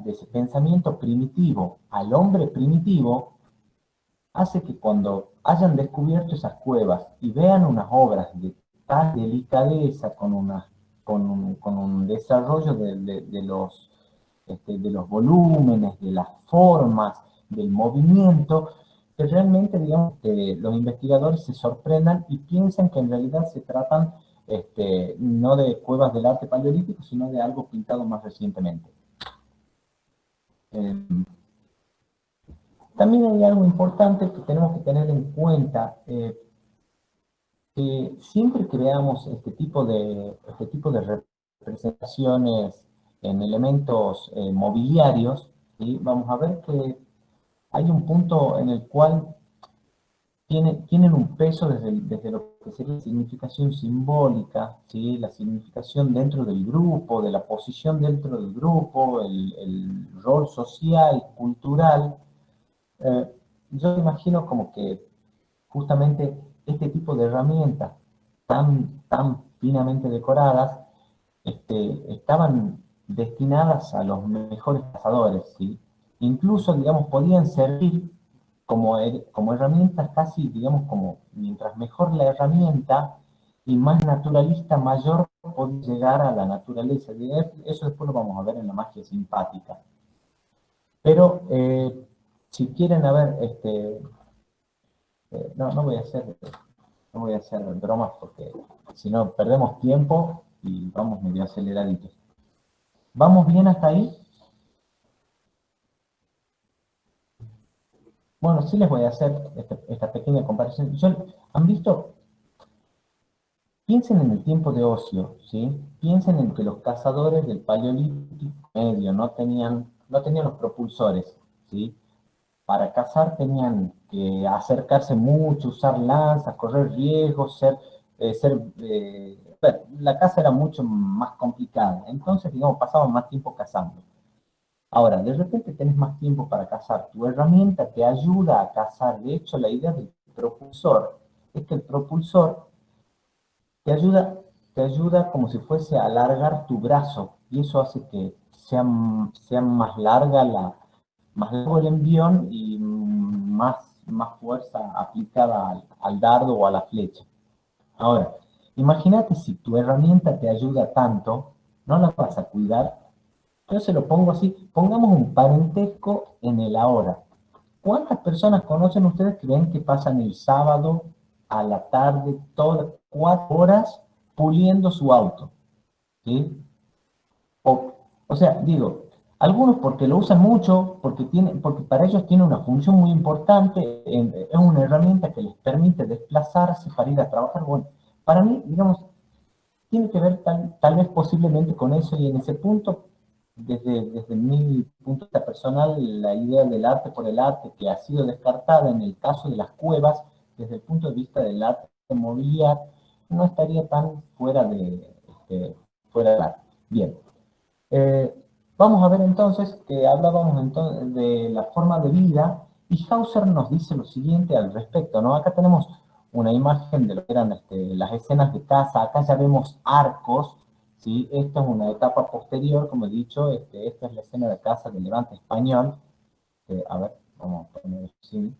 ese pensamiento primitivo al hombre primitivo hace que cuando hayan descubierto esas cuevas y vean unas obras de tal delicadeza, con un desarrollo de los volúmenes, de las formas, del movimiento, que realmente, digamos, que los investigadores se sorprendan y piensan que en realidad se tratan no de cuevas del arte paleolítico, sino de algo pintado más recientemente. También hay algo importante que tenemos que tener en cuenta, que siempre que veamos este tipo de representaciones en elementos mobiliarios, ¿sí? Vamos a ver que hay un punto en el cual tienen un peso desde lo que sería la significación simbólica, ¿sí? La significación dentro del grupo, de la posición dentro del grupo, el rol social, cultural. Yo imagino como que justamente este tipo de herramientas tan finamente decoradas estaban destinadas a los mejores cazadores, ¿sí? Incluso, digamos, podían servir como herramientas casi, digamos, como mientras mejor la herramienta y más naturalista, mayor podía llegar a la naturaleza. Y eso después lo vamos a ver en la magia simpática. Pero si quieren, a ver, no voy a hacer bromas porque si no perdemos tiempo y vamos medio aceleraditos. ¿Vamos bien hasta ahí? Bueno, sí les voy a hacer esta pequeña comparación. ¿Han visto? Piensen en el tiempo de ocio, ¿sí? Piensen en que los cazadores del Paleolítico medio no tenían los propulsores, ¿sí? Para cazar tenían que acercarse mucho, usar lanzas, correr riesgos, bueno, la caza era mucho más complicada. Entonces, digamos, pasaban más tiempo cazando. Ahora, de repente tenés más tiempo para cazar. Tu herramienta te ayuda a cazar. De hecho, la idea del propulsor es que el propulsor te ayuda, te ayuda como si fuese a alargar tu brazo. Y eso hace que sea más largo el envión y más fuerza aplicada al dardo o a la flecha. Ahora, imagínate si tu herramienta te ayuda tanto, no la vas a cuidar. Yo se lo pongo así, pongamos un parentesco en el ahora. ¿Cuántas personas conocen ustedes que ven que pasan el sábado a la tarde, todas 4 horas, puliendo su auto? ¿Sí? O sea, digo, algunos porque lo usan mucho, porque para ellos tiene una función muy importante, es una herramienta que les permite desplazarse para ir a trabajar. Bueno, para mí, digamos, tiene que ver tal vez posiblemente con eso, y en ese punto, desde mi punto de vista personal, la idea del arte por el arte, que ha sido descartada en el caso de las cuevas, desde el punto de vista del arte mobiliario, no estaría tan fuera de arte. Bien. Eh, Vamos a ver entonces que hablábamos entonces de la forma de vida, y Hauser nos dice lo siguiente al respecto, ¿no? Acá tenemos una imagen de lo que eran las escenas de caza. Acá ya vemos arcos, ¿sí? Esta es una etapa posterior, como he dicho. Esta es la escena de caza del Levante español. A ver, vamos a poner así.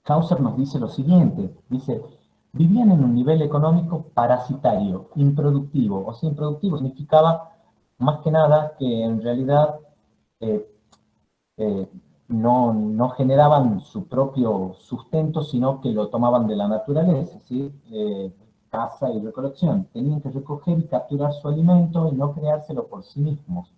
Hauser nos dice lo siguiente, dice: vivían en un nivel económico parasitario, improductivo. O sea, improductivo significaba más que nada que en realidad eh, eh, no generaban su propio sustento, sino que lo tomaban de la naturaleza, ¿sí? Caza y recolección. Tenían que recoger y capturar su alimento y no creárselo por sí mismos.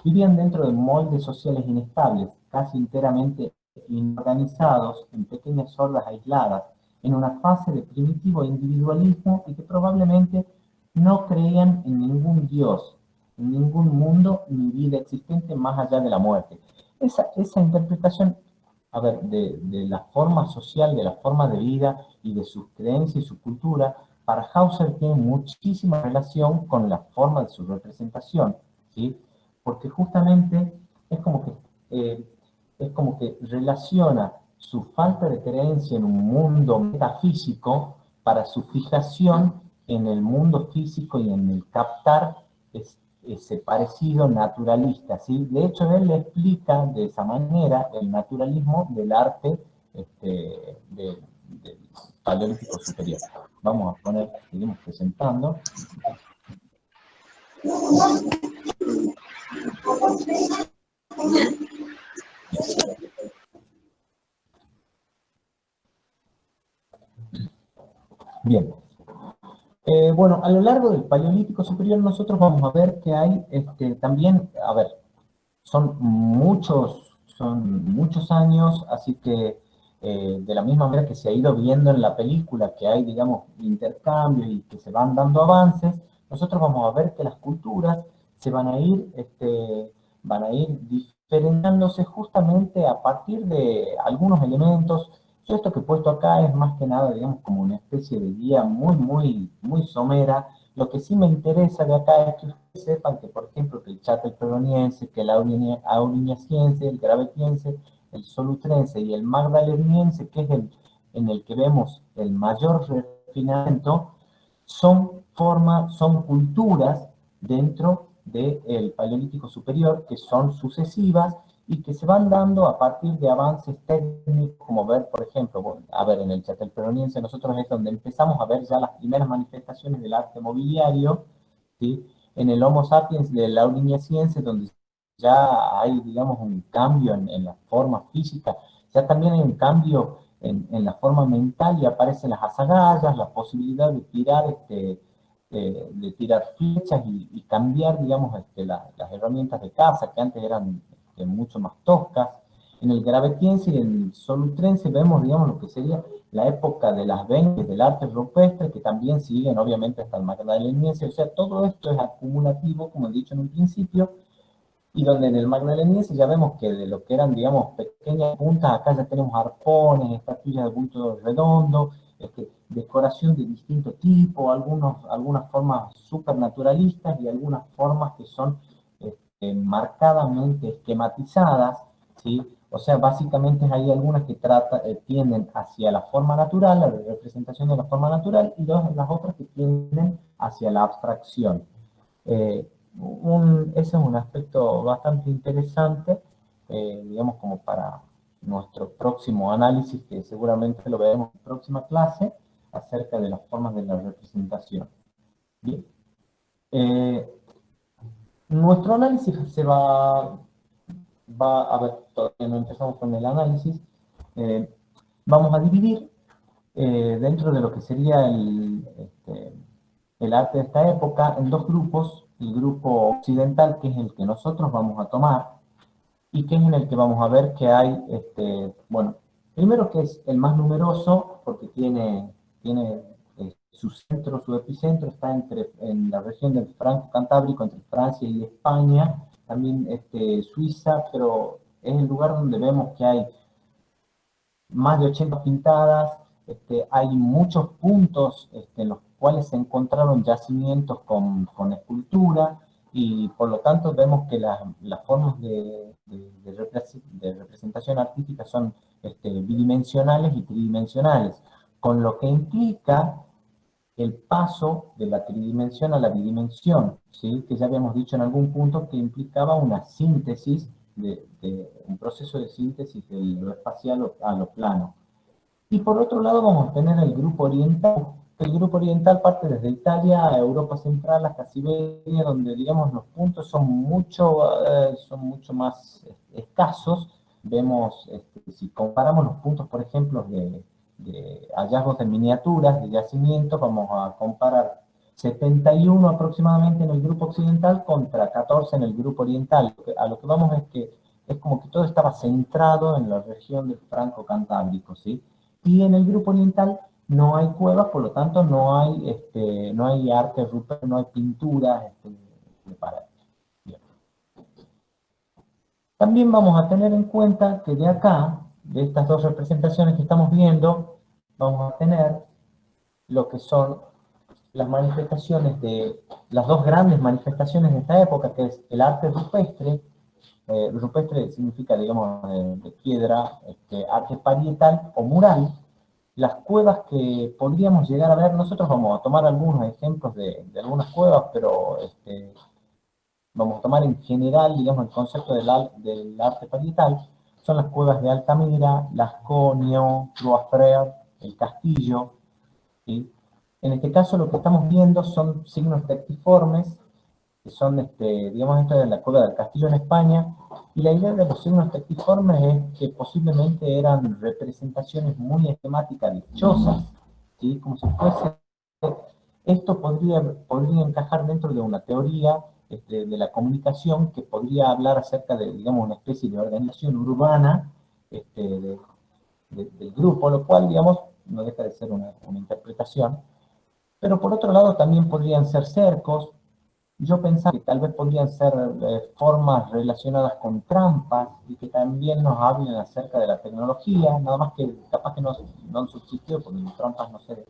Vivían dentro de moldes sociales inestables, casi enteramente inorganizados, en pequeñas hordas aisladas, en una fase de primitivo individualismo, y que probablemente no creían en ningún Dios, en ningún mundo ni vida existente más allá de la muerte. Esa interpretación, a ver, de la forma social, de la forma de vida y de sus creencias y su cultura, para Hauser tiene muchísima relación con la forma de su representación, ¿sí? Porque justamente es como que, eh, es como que relaciona su falta de creencia en un mundo metafísico para su fijación en el mundo físico y en el captar ese parecido naturalista, ¿sí? De hecho, él le explica de esa manera el naturalismo del arte del Paleolítico superior. Vamos a poner, seguimos presentando. Bien. Bueno, a lo largo del Paleolítico superior nosotros vamos a ver que hay también, a ver, son muchos años, así que de la misma manera que se ha ido viendo en la película que hay, digamos, intercambios y que se van dando avances, nosotros vamos a ver que las culturas se van a ir diferenciándose justamente a partir de algunos elementos. Yo esto que he puesto acá es más que nada, digamos, como una especie de guía muy, muy, muy somera. Lo que sí me interesa de acá es que ustedes sepan que, por ejemplo, que el chatelperoniense, que el auriñaciense, el gravetiense, el solutrense y el magdaleniense, que es en el que vemos el mayor refinamiento, son culturas dentro del Paleolítico superior que son sucesivas y que se van dando a partir de avances técnicos, como ver, por ejemplo, bueno, a ver, en el chatelperoniense nosotros es donde empezamos a ver ya las primeras manifestaciones del arte mobiliario, ¿sí? En el Homo sapiens del auriñaciense, donde ya hay, digamos, un cambio en la forma física, ya también hay un cambio en la forma mental, y aparecen las azagallas, la posibilidad de tirar flechas y cambiar, digamos, las herramientas de caza, que antes eran mucho más toscas. En el Gravetiense y el Solutrense vemos, digamos, lo que sería la época de las venias del arte rupestre, que también siguen, obviamente, hasta el magdaleniense. O sea, todo esto es acumulativo, como he dicho en un principio, y donde en el magdaleniense ya vemos que de lo que eran, digamos, pequeñas puntas, acá ya tenemos arpones, estatuillas de bulto redondo, decoración de distinto tipo, algunas formas supernaturalistas y algunas formas que son marcadamente esquematizadas, ¿sí? O sea, básicamente hay algunas que tienden hacia la forma natural, la representación de la forma natural, y las otras que tienden hacia la abstracción. Ese es un aspecto bastante interesante, digamos, como para nuestro próximo análisis, que seguramente lo veremos en la próxima clase, acerca de las formas de la representación. Bien. Nuestro análisis a ver, todavía no empezamos con el análisis, vamos a dividir dentro de lo que sería el arte de esta época en dos grupos: el grupo occidental, que es el que nosotros vamos a tomar, y que es en el que vamos a ver que hay, bueno, primero que es el más numeroso, porque tiene su centro, su epicentro está en la región del Franco Cantábrico, entre Francia y España, también Suiza, pero es el lugar donde vemos que hay más de 80 pintadas, hay muchos puntos en los cuales se encontraron yacimientos con escultura, y por lo tanto vemos que las formas de representación artística son bidimensionales y tridimensionales, con lo que implica el paso de la tridimensión a la bidimensión, ¿sí? Que ya habíamos dicho en algún punto que implicaba una síntesis, un proceso de síntesis de lo espacial a lo plano. Y por otro lado vamos a tener el grupo oriental. El grupo oriental parte desde Italia a Europa Central hasta Siberia, donde, digamos, los puntos son mucho más escasos. Vemos, si comparamos los puntos, por ejemplo, de hallazgos de miniaturas, de yacimientos, vamos a comparar 71 aproximadamente en el grupo occidental contra 14 en el grupo oriental. A lo que vamos es que es como que todo estaba centrado en la región del Franco Cantábrico, ¿sí? Y en el grupo oriental no hay cuevas, por lo tanto no hay arte rupestre, no hay pinturas para. Bien. También vamos a tener en cuenta que de acá, de estas dos representaciones que estamos viendo, vamos a tener lo que son las manifestaciones las dos grandes manifestaciones de esta época, que es el arte rupestre. Rupestre significa, digamos, de piedra, arte parietal o mural. Las cuevas que podríamos llegar a ver, nosotros vamos a tomar algunos ejemplos de algunas cuevas, pero vamos a tomar en general, digamos, el concepto del arte parietal. Son las cuevas de Altamira, Lasconio, Croix-Frère, el Castillo, ¿sí? En este caso lo que estamos viendo son signos tectiformes, que son, digamos, esto de la cueva del Castillo en España, y la idea de los signos tectiformes es que posiblemente eran representaciones muy esquemáticas dichosas, ¿sí? Como si fuese. Esto podría encajar dentro de una teoría de la comunicación que podría hablar acerca de, digamos, una especie de organización urbana del grupo, lo cual, digamos, no deja de ser una interpretación. Pero por otro lado también podrían ser cercos. Yo pensaba que tal vez podrían ser formas relacionadas con trampas y que también nos hablen acerca de la tecnología, nada más que capaz que no han subsistido, porque las trampas, no sé,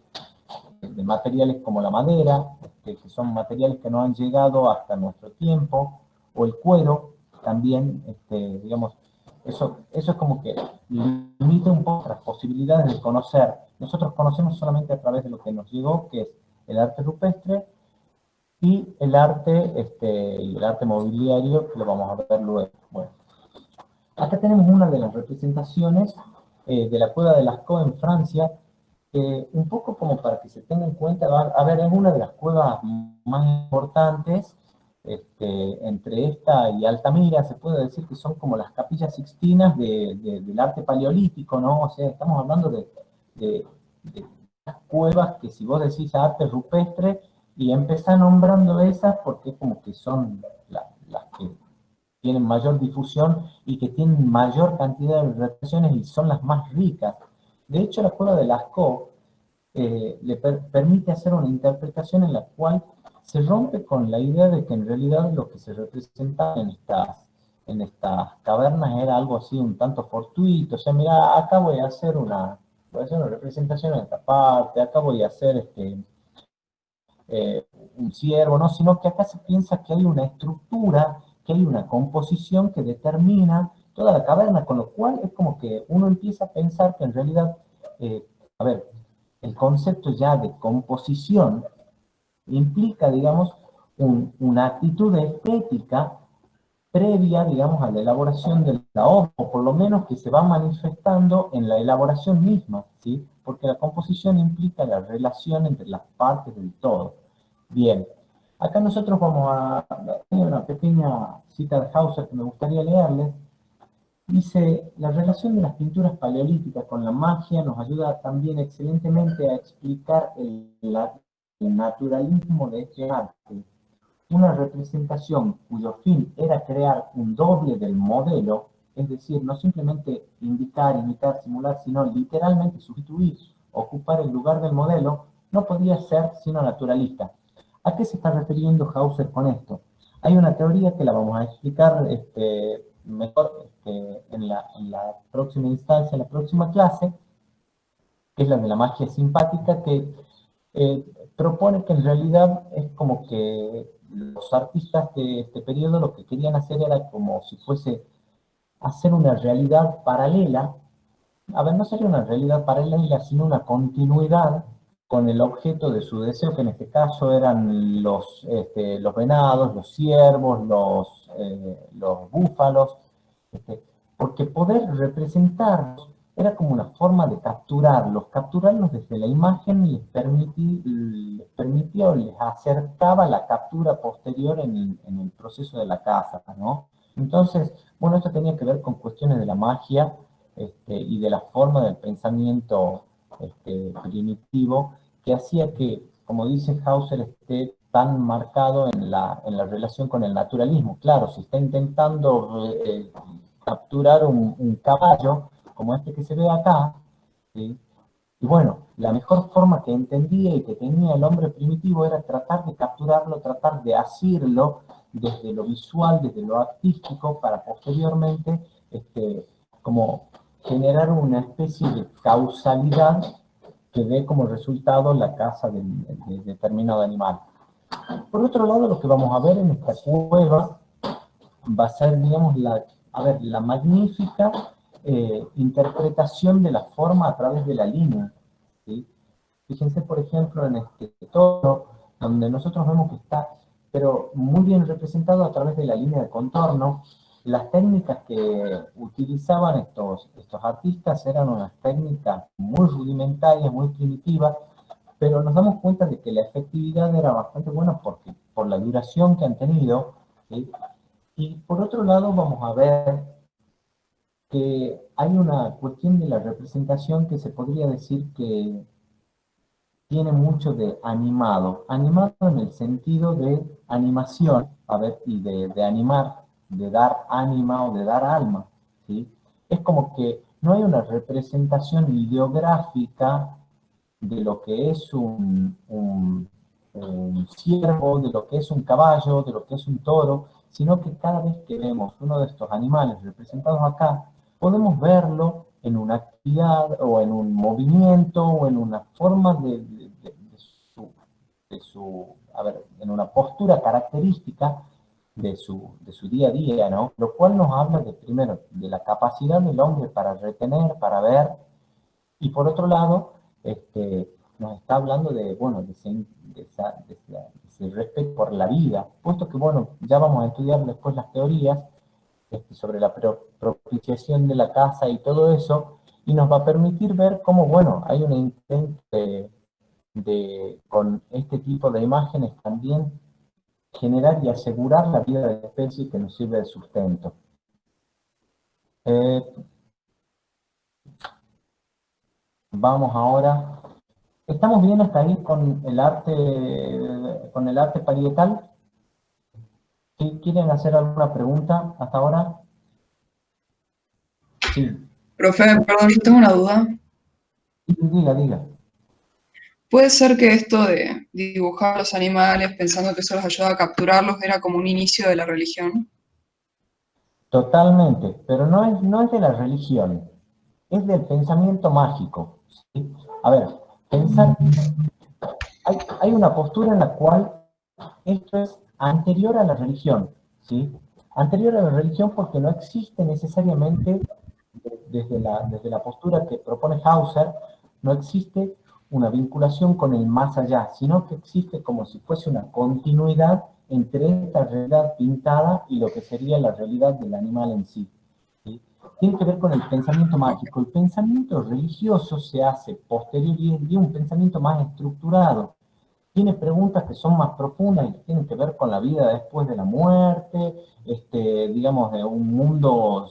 de materiales como la madera, que son materiales que no han llegado hasta nuestro tiempo, o el cuero, también, digamos, eso es como que limita un poco las posibilidades de conocer. Nosotros conocemos solamente a través de lo que nos llegó, que es el arte rupestre, y el arte mobiliario, que lo vamos a ver luego. Bueno, acá tenemos una de las representaciones de la cueva de Lascaux en Francia, un poco como para que se tenga en cuenta. A ver, es una de las cuevas más importantes, entre esta y Altamira. Se puede decir que son como las capillas sixtinas del arte paleolítico, ¿no? O sea, estamos hablando de las cuevas que, si vos decís arte rupestre, y empezar nombrando esas porque es como que son las que tienen mayor difusión y que tienen mayor cantidad de represiones y son las más ricas. De hecho, la cueva de Lascaux le permite hacer una interpretación en la cual se rompe con la idea de que en realidad lo que se representaba en estas cavernas era algo así un tanto fortuito. O sea, mira, acá voy a hacer una representación en esta parte, acá voy a hacer un ciervo, ¿no? Sino que acá se piensa que hay una estructura, que hay una composición que determina toda la caverna, con lo cual es como que uno empieza a pensar que en realidad, a ver, el concepto ya de composición implica, digamos, una actitud estética previa, digamos, a la elaboración de la obra, o por lo menos que se va manifestando en la elaboración misma, ¿sí? Porque la composición implica la relación entre las partes del todo. Bien, acá nosotros vamos a tener una pequeña cita de Hauser que me gustaría leerles. Dice, la relación de las pinturas paleolíticas con la magia nos ayuda también excelentemente a explicar el naturalismo de este arte. Una representación cuyo fin era crear un doble del modelo, es decir, no simplemente indicar, imitar, simular, sino literalmente sustituir, ocupar el lugar del modelo, no podía ser sino naturalista. ¿A qué se está refiriendo Hauser con esto? Hay una teoría que la vamos a explicar mejor en la próxima instancia, en la próxima clase, que es la de la magia simpática, que eh, propone que en realidad es como que los artistas de este periodo lo que querían hacer era como si fuese hacer una realidad paralela. A ver, no sería una realidad paralela, sino una continuidad con el objeto de su deseo, que en este caso eran los venados, los ciervos, los búfalos, este, porque poder representarlos era como una forma de capturarlos desde la imagen les acercaba la captura posterior en el proceso de la caza, ¿no? Entonces, bueno, esto tenía que ver con cuestiones de la magia, y de la forma del pensamiento primitivo, que hacía que, como dice Hauser, esté tan marcado en la relación con el naturalismo. Claro, si está intentando capturar un caballo, como este que se ve acá, ¿sí? Y bueno, la mejor forma que entendía y que tenía el hombre primitivo era tratar de capturarlo, tratar de asirlo desde lo visual, desde lo artístico, para posteriormente como generar una especie de causalidad que dé como resultado la caza de determinado animal. Por otro lado, lo que vamos a ver en esta cueva va a ser, digamos, la magnífica interpretación de la forma a través de la línea, ¿sí? Fíjense, por ejemplo, en este toro, donde nosotros vemos que está, pero muy bien representado a través de la línea de contorno. Las técnicas que utilizaban estos artistas eran unas técnicas muy rudimentarias, muy primitivas, pero nos damos cuenta de que la efectividad era bastante buena por la duración que han tenido, ¿sí? Y por otro lado vamos a ver que hay una cuestión de la representación que se podría decir que tiene mucho de animado. Animado en el sentido de animación, a ver, y de animar, de dar ánima o de dar alma, ¿sí? Es como que no hay una representación ideográfica de lo que es un ciervo, de lo que es un caballo, de lo que es un toro, sino que cada vez que vemos uno de estos animales representados acá, podemos verlo en una actividad o en un movimiento o en una forma a ver, en una postura característica de su día a día, ¿no? Lo cual nos habla primero, de la capacidad del hombre para retener, para ver, y por otro lado, nos está hablando de, bueno, ese respeto por la vida, puesto que, bueno, ya vamos a estudiar después las teorías sobre la propiciación de la casa y todo eso, y nos va a permitir ver cómo, bueno, hay un intento con este tipo de imágenes también generar y asegurar la vida de la especie que nos sirve de sustento. Vamos ahora. ¿Estamos bien hasta ahí con el arte parietal? ¿Sí? ¿Quieren hacer alguna pregunta hasta ahora? Sí, Profe, perdón, yo tengo una duda. diga, diga. ¿Puede ser que esto de dibujar a los animales pensando que eso los ayuda a capturarlos era como un inicio de la religión? Totalmente, pero no es de la religión, es del pensamiento mágico. ¿Sí? A ver, pensar, hay una postura en la cual esto es anterior a la religión, ¿sí? Anterior a la religión porque no existe necesariamente, desde la postura que propone Hauser, no existe una vinculación con el más allá, sino que existe como si fuese una continuidad entre esta realidad pintada y lo que sería la realidad del animal en sí. ¿Sí? Tiene que ver con el pensamiento mágico. El pensamiento religioso se hace posterior y es un pensamiento más estructurado. Tiene preguntas que son más profundas y que tienen que ver con la vida después de la muerte, digamos, de un mundo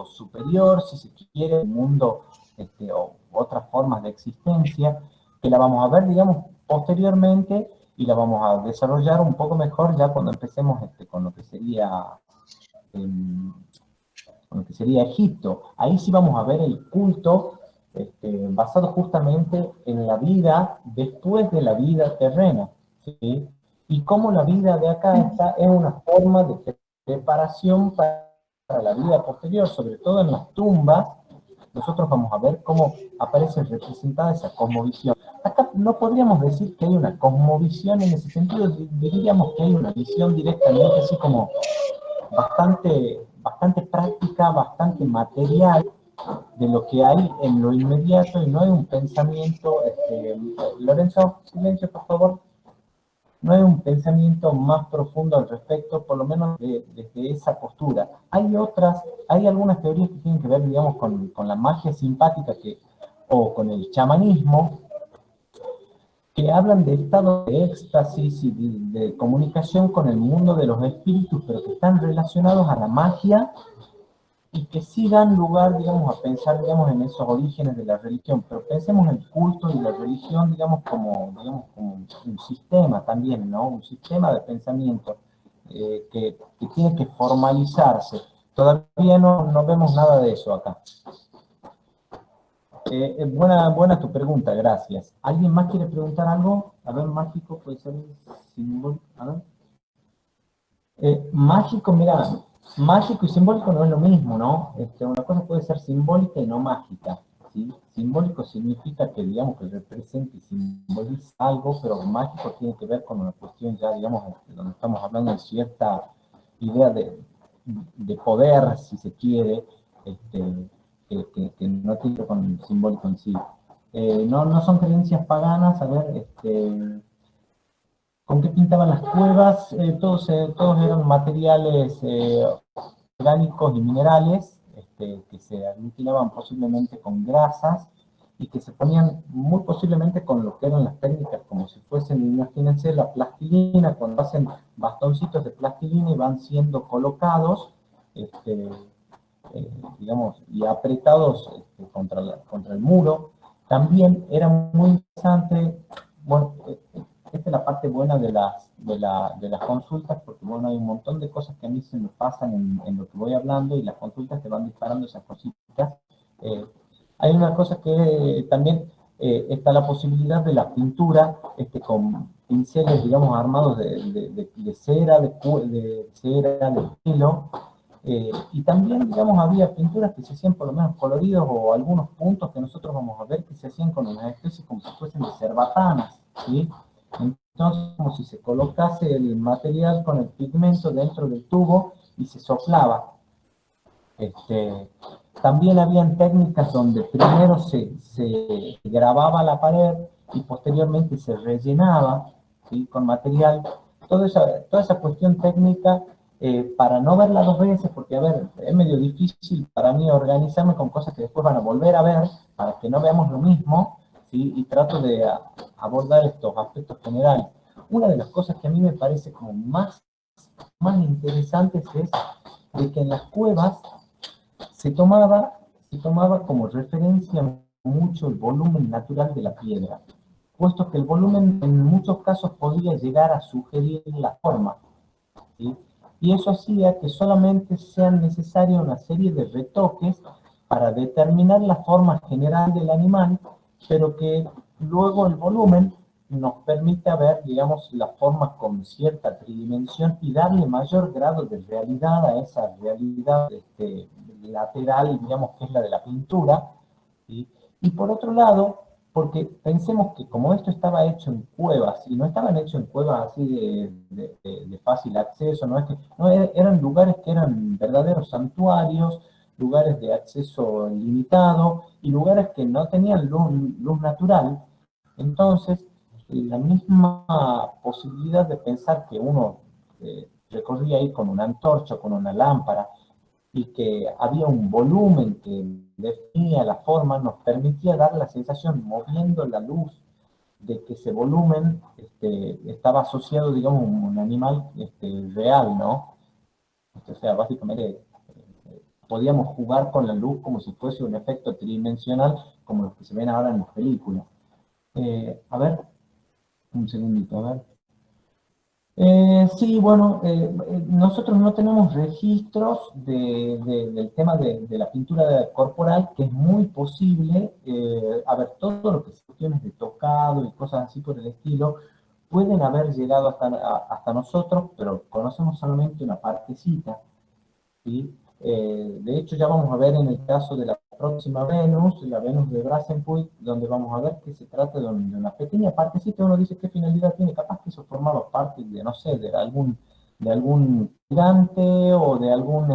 superior, si se quiere, un mundo, o otras formas de existencia, que la vamos a ver, digamos, posteriormente y la vamos a desarrollar un poco mejor ya cuando empecemos con em, lo que sería Egipto. Ahí sí vamos a ver el culto basado justamente en la vida después de la vida terrena, ¿sí? Y cómo la vida de acá es una forma de preparación para la vida posterior, sobre todo en las tumbas. Nosotros vamos a ver cómo aparece representada esa cosmovisión. Acá no podríamos decir que hay una cosmovisión en ese sentido, diríamos que hay una visión directamente así como bastante práctica, bastante material de lo que hay en lo inmediato y no hay un pensamiento, Lorenzo, silencio por favor, no hay un pensamiento más profundo al respecto, por lo menos desde esa postura. Hay algunas teorías que tienen que ver, digamos, con la magia simpática o con el chamanismo, que hablan de estado de éxtasis y de comunicación con el mundo de los espíritus, pero que están relacionados a la magia y que sí dan lugar, digamos, a pensar, digamos, en esos orígenes de la religión. Pero pensemos en el culto y la religión, digamos, como un sistema también, ¿no? Un sistema de pensamiento que tiene que formalizarse. Todavía no vemos nada de eso acá. Buena tu pregunta, gracias. ¿Alguien más quiere preguntar algo? A ver, mágico, puede ser simbólico. A ver. Mágico, mira, mágico y simbólico no es lo mismo, ¿no? Una cosa puede ser simbólica y no mágica, ¿sí? Simbólico significa que, digamos, que representa y simboliza algo, pero mágico tiene que ver con una cuestión ya, digamos, donde estamos hablando de cierta idea de poder, si se quiere, que no tiene que ver con el simbólico en sí. No son creencias paganas, a ver, ¿con qué pintaban las cuevas? Todos eran materiales orgánicos y minerales que se aglutinaban posiblemente con grasas y que se ponían muy posiblemente con lo que eran las técnicas, como si fuesen, imagínense, la plastilina, cuando hacen bastoncitos de plastilina y van siendo colocados, digamos, y apretados contra el muro. También era muy interesante, bueno, esta es la parte buena de las consultas, porque bueno, hay un montón de cosas que a mí se me pasan en lo que voy hablando y las consultas te van disparando esas cositas. Eh, Hay una cosa que también está la posibilidad de la pintura con pinceles, digamos, armados de cera, de cera, de pelo, y también, digamos, había pinturas que se hacían por lo menos coloridos o algunos puntos que nosotros vamos a ver que se hacían con unas especies como si fuesen de cerbatanas, ¿sí? Entonces, como si se colocase el material con el pigmento dentro del tubo y se soplaba. También habían técnicas donde primero se grababa la pared y posteriormente se rellenaba, ¿sí? Con material. Toda esa cuestión técnica, para no verla dos veces, porque a ver, es medio difícil para mí organizarme con cosas que después van a volver a ver, para que no veamos lo mismo, ¿sí? Y trato de abordar estos aspectos generales. Una de las cosas que a mí me parece como más interesantes es de que en las cuevas se tomaba como referencia mucho el volumen natural de la piedra, puesto que el volumen en muchos casos podía llegar a sugerir la forma. ¿sí? Y eso hacía que solamente sean necesarios una serie de retoques para determinar la forma general del animal, pero que luego el volumen nos permite ver, digamos, la forma con cierta tridimensión y darle mayor grado de realidad a esa realidad lateral, digamos, que es la de la pintura, ¿sí? Y por otro lado, porque pensemos que como esto estaba hecho en cuevas, y no estaban hechos en cuevas así de fácil acceso, no es que, no, eran lugares que eran verdaderos santuarios, lugares de acceso limitado, y lugares que no tenían luz natural. Entonces, la misma posibilidad de pensar que uno recorría ahí con una antorcha, con una lámpara, y que había un volumen que definía la forma, nos permitía dar la sensación, moviendo la luz, de que ese volumen estaba asociado, digamos, a un animal real, ¿no? O sea, básicamente podíamos jugar con la luz como si fuese un efecto tridimensional, como los que se ven ahora en las películas. A ver, un segundito, a ver. Sí, bueno, nosotros no tenemos registros del tema de la pintura corporal, que es muy posible. A ver, todo lo que es cuestiones de tocado y cosas así por el estilo, pueden haber llegado hasta nosotros, pero conocemos solamente una partecita, ¿sí? De hecho, ya vamos a ver en el caso de la próxima Venus, la Venus de Brassenpuig, donde vamos a ver que se trata de una pequeña partecita. Uno dice qué finalidad tiene, capaz que eso formaba parte de, no sé, de algún gigante o de algún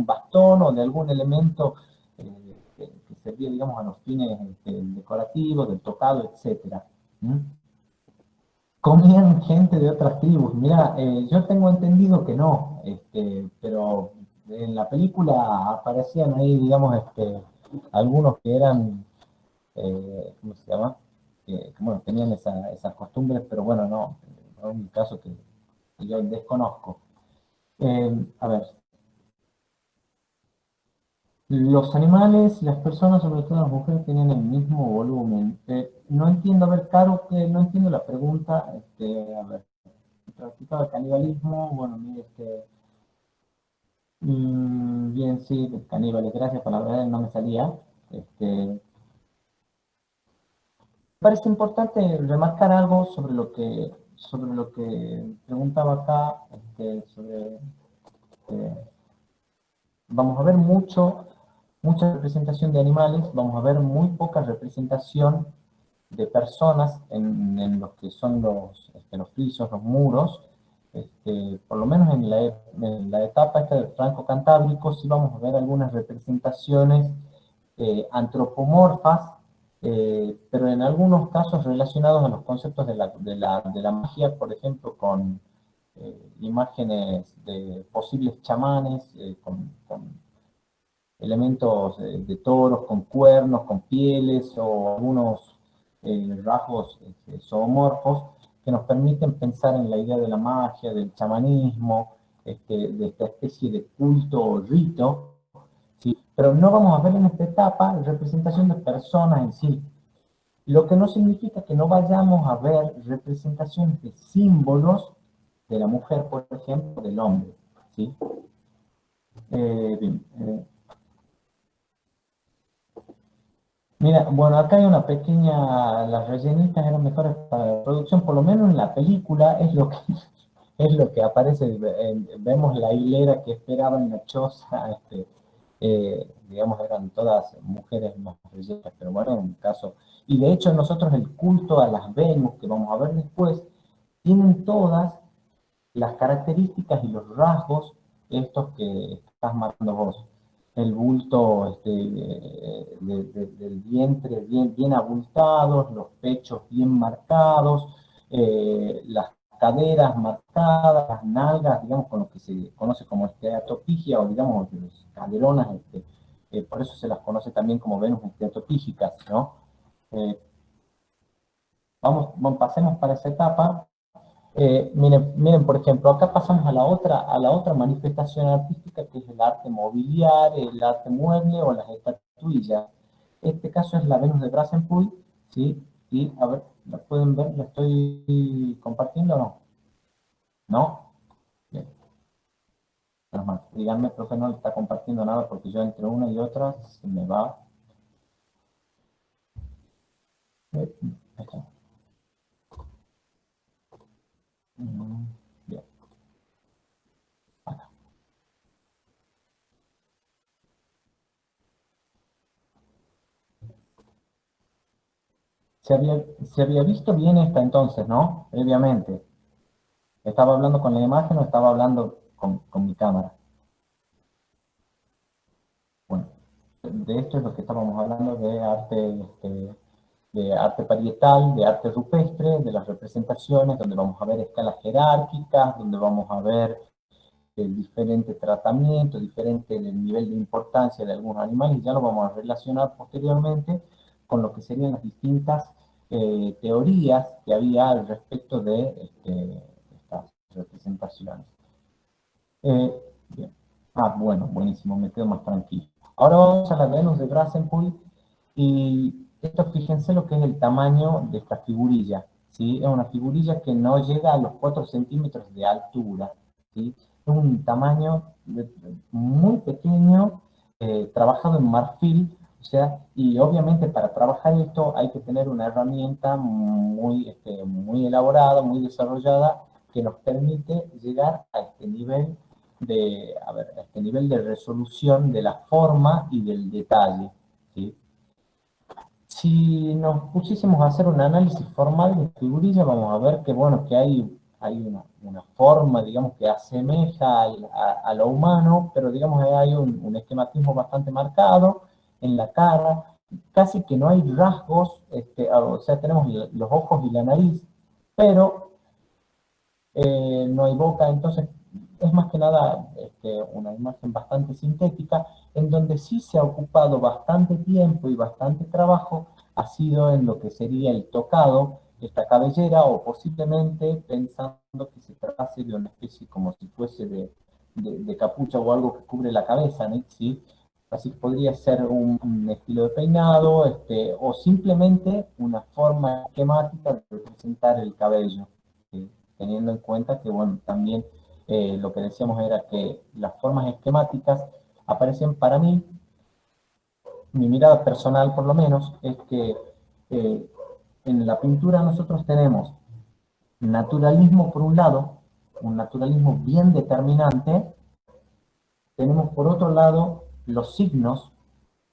bastón o de algún elemento que servía, digamos, a los fines decorativos, del tocado, etcétera. ¿Mm? Comían gente de otras tribus. Mira, yo tengo entendido que no, pero en la película aparecían ahí, digamos, algunos que eran, ¿cómo se llama? Que, bueno, tenían esas costumbres, pero bueno, no es un caso que yo desconozco. A ver, los animales y las personas, sobre todo las mujeres, tenían el mismo volumen. No entiendo, a ver, Caro, que no entiendo la pregunta. A ver, practicaba el canibalismo, bueno, mire, bien, sí, caníbales, gracias por la verdad, no me salía. Me parece importante remarcar algo sobre lo que preguntaba acá, eh, vamos a ver mucha representación de animales, vamos a ver muy poca representación de personas en los que son los frisos, los muros. Por lo menos en la etapa esta del Franco Cantábrico sí vamos a ver algunas representaciones antropomorfas, pero en algunos casos relacionados a los conceptos de la magia, por ejemplo, con imágenes de posibles chamanes, con elementos de toros, con cuernos, con pieles o algunos rasgos zoomorfos que nos permiten pensar en la idea de la magia, del chamanismo, de esta especie de culto o rito, ¿sí? Pero no vamos a ver en esta etapa representación de personas en sí, lo que no significa que no vayamos a ver representaciones de símbolos de la mujer, por ejemplo, del hombre, ¿sí? Bien, mira, bueno, acá hay una pequeña, las rellenitas eran mejores para la producción, por lo menos en la película es lo que, es lo que aparece, vemos la hilera que esperaba en la choza, digamos, eran todas mujeres más rellenas, pero bueno, en un caso, y de hecho nosotros el culto a las Venus, que vamos a ver después, tienen todas las características y los rasgos estos que estás marcando vos. El bulto del vientre bien abultados, los pechos bien marcados, las caderas marcadas, las nalgas, digamos, con lo que se conoce como esteatopigia, o digamos, los caderonas, por eso se las conoce también como Venus esteatopígicas, ¿no? Pasemos para esa etapa. Miren, por ejemplo, acá pasamos a la otra manifestación artística, que es el arte mobiliar, el arte mueble o las estatuillas. Este caso es la Venus de Brassenpuig, ¿sí? Y a ver, ¿la pueden ver? ¿La estoy compartiendo o no? ¿No? Bien. Menos mal. Díganme, profe, no le está compartiendo nada porque yo entre una y otra se me va. Ahí está. Bien. Acá. Se había visto bien esta entonces, ¿no? Previamente. ¿Estaba hablando con la imagen o estaba hablando con mi cámara? Bueno, de esto es lo que estábamos hablando de arte, de arte parietal, de arte rupestre, de las representaciones, donde vamos a ver escalas jerárquicas, donde vamos a ver el diferente tratamiento, diferente del nivel de importancia de algunos animales, y ya lo vamos a relacionar posteriormente con lo que serían las distintas teorías que había al respecto de estas representaciones. Bien. Bueno, buenísimo, me quedo más tranquilo. Ahora vamos a la Venus de Grassenpui, y esto fíjense lo que es el tamaño de esta figurilla, ¿sí? Es una figurilla que no llega a los 4 centímetros de altura, ¿sí? Es un tamaño muy pequeño, trabajado en marfil, o sea, y obviamente para trabajar esto hay que tener una herramienta muy elaborada, muy desarrollada, que nos permite llegar a este nivel a este nivel de resolución de la forma y del detalle, ¿sí? Si nos pusiésemos a hacer un análisis formal de figurilla, vamos a ver que, bueno, que hay una forma, digamos, que asemeja a lo humano, pero digamos que hay un esquematismo bastante marcado en la cara, casi que no hay rasgos, o sea, tenemos los ojos y la nariz, pero no hay boca, entonces es más que nada una imagen bastante sintética, en donde sí se ha ocupado bastante tiempo y bastante trabajo, ha sido en lo que sería el tocado de esta cabellera, o posiblemente pensando que se tratase de una especie como si fuese de capucha o algo que cubre la cabeza, ¿no? ¿Sí? Así que podría ser un estilo de peinado, o simplemente una forma esquemática de representar el cabello, ¿sí? Teniendo en cuenta que, bueno, también lo que decíamos era que las formas esquemáticas aparecen para mí, mi mirada personal por lo menos, es que eh, en la pintura nosotros tenemos naturalismo por un lado, un naturalismo bien determinante, tenemos por otro lado los signos,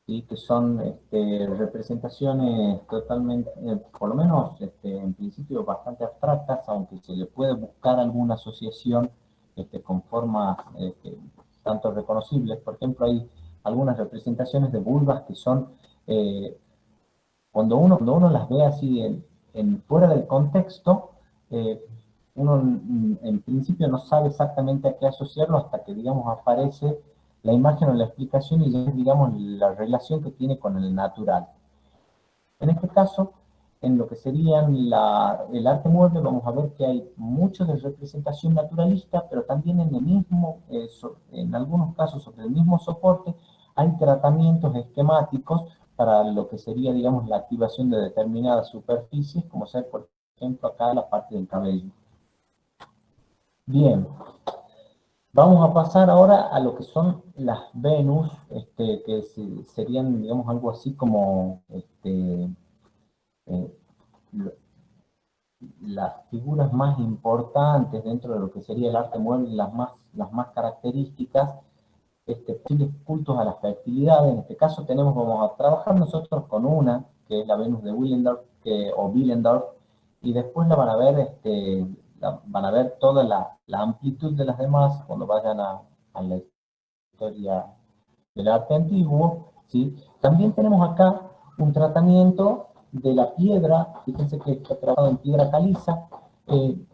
¿sí? Que son representaciones totalmente, por lo menos en principio bastante abstractas, aunque se le puede buscar alguna asociación con formas tanto reconocibles. Por ejemplo, hay algunas representaciones de vulvas que son, cuando uno las ve así fuera del contexto, eh, uno en principio no sabe exactamente a qué asociarlo hasta que, digamos, aparece la imagen o la explicación y ya, digamos, la relación que tiene con el natural. En este caso, en lo que serían el arte mueble, vamos a ver que hay mucho de representación naturalista, pero también en algunos casos sobre el mismo soporte hay tratamientos esquemáticos para lo que sería, digamos, la activación de determinadas superficies, como ser, por ejemplo, acá la parte del cabello. Bien, vamos a pasar ahora a lo que son las Venus, que serían, digamos, algo así como eh, las figuras más importantes dentro de lo que sería el arte mueble, las más características, posibles cultos a la fertilidad. En este caso vamos a trabajar nosotros con una, que es la Venus de Willendorf, o Willendorf, y después van a ver toda la amplitud de las demás cuando vayan a la historia del arte antiguo, ¿sí? También tenemos acá un tratamiento de la piedra, fíjense que está trabajado en piedra caliza,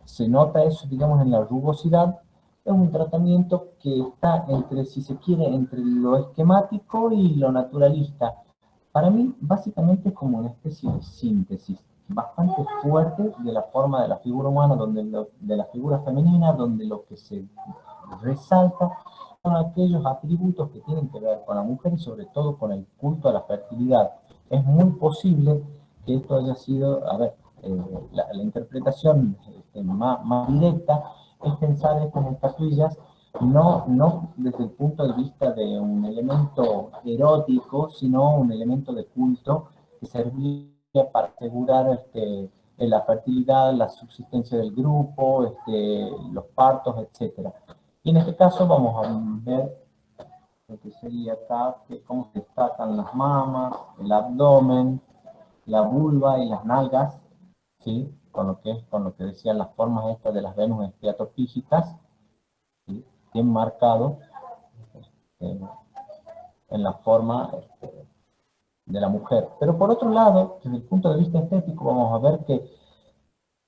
se nota eso, digamos, en la rugosidad. Es un tratamiento que está entre, si se quiere, entre lo esquemático y lo naturalista. Para mí, básicamente es como una especie de síntesis bastante fuerte de la forma de la figura humana, de la figura femenina, donde lo que se resalta son aquellos atributos que tienen que ver con la mujer y sobre todo con el culto a la fertilidad. Es muy posible que esto haya sido, a ver, la interpretación más directa es pensar estas estatuillas no desde el punto de vista de un elemento erótico, sino un elemento de culto que servía para asegurar la fertilidad, la subsistencia del grupo, los partos, etc. Y en este caso vamos a ver lo que sería acá, que cómo se destacan las mamas, el abdomen, la vulva y las nalgas, ¿sí? Con lo que decían las formas estas de las Venus esteatopígicas, ¿sí? Bien marcado eh, en la forma de la mujer. Pero por otro lado, desde el punto de vista estético, vamos a ver que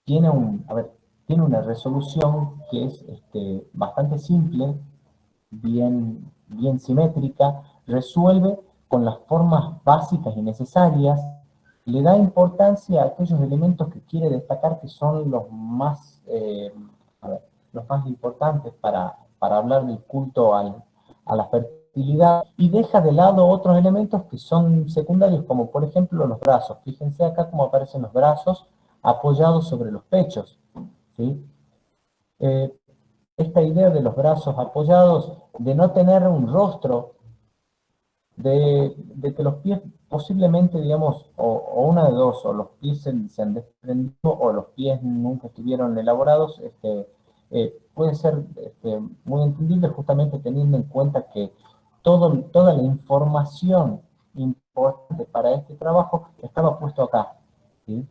tiene una resolución que es bastante simple, bien simétrica, resuelve con las formas básicas y necesarias, le da importancia a aquellos elementos que quiere destacar que son los más importantes para hablar del culto a la fertilidad, y deja de lado otros elementos que son secundarios, como por ejemplo los brazos. Fíjense acá cómo aparecen los brazos apoyados sobre los pechos, ¿sí? Esta idea de los brazos apoyados, de no tener un rostro, de que los pies posiblemente, digamos, o una de dos, o los pies se han desprendido, o los pies nunca estuvieron elaborados, puede ser muy entendible, justamente teniendo en cuenta que toda la información importante para este trabajo estaba puesto acá, ¿sí?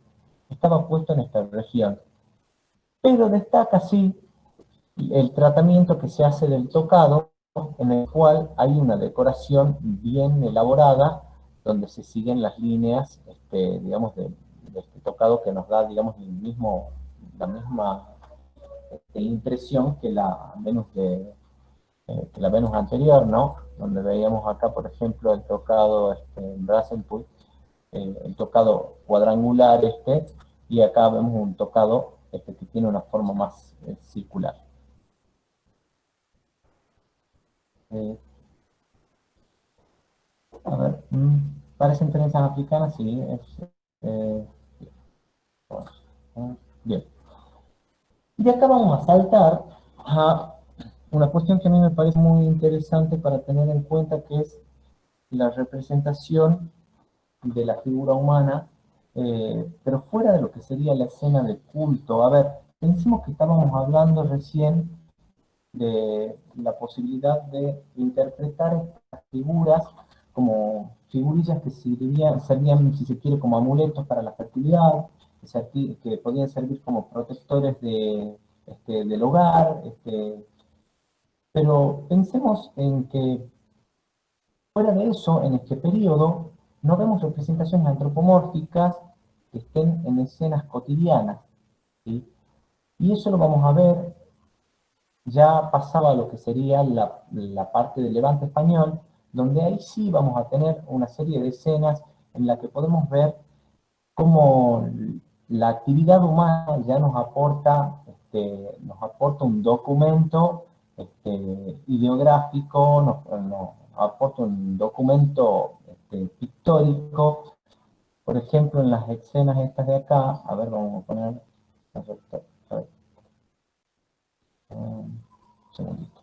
Estaba puesto en esta región. Pero destaca, sí, el tratamiento que se hace del tocado, en el cual hay una decoración bien elaborada, donde se siguen las líneas, digamos, de este tocado que nos da, digamos, la misma impresión que que la Venus anterior, ¿no? Donde veíamos acá, por ejemplo, el tocado en Brassenpool, el tocado cuadrangular y acá vemos un tocado que tiene una forma más circular. A ver, ¿parecen trenzas africanas? Sí, eh, bueno, bien. Y de acá vamos a saltar a una cuestión que a mí me parece muy interesante para tener en cuenta, que es la representación de la figura humana, pero fuera de lo que sería la escena de culto. A ver, pensemos que estábamos hablando recién de la posibilidad de interpretar estas figuras como figurillas que servían, si se quiere, como amuletos para la fertilidad, que podían servir como protectores del hogar, pero pensemos en que fuera de eso, en este periodo, no vemos representaciones antropomórficas que estén en escenas cotidianas, ¿sí? Y eso lo vamos a ver, ya pasaba lo que sería la parte del Levante español, donde ahí sí vamos a tener una serie de escenas en la que podemos ver cómo la actividad humana ya nos aporta un documento ideográfico, nos aporta un documento pictórico. Por ejemplo, en las escenas estas de acá, a ver, vamos a poner, a ver, un segundito.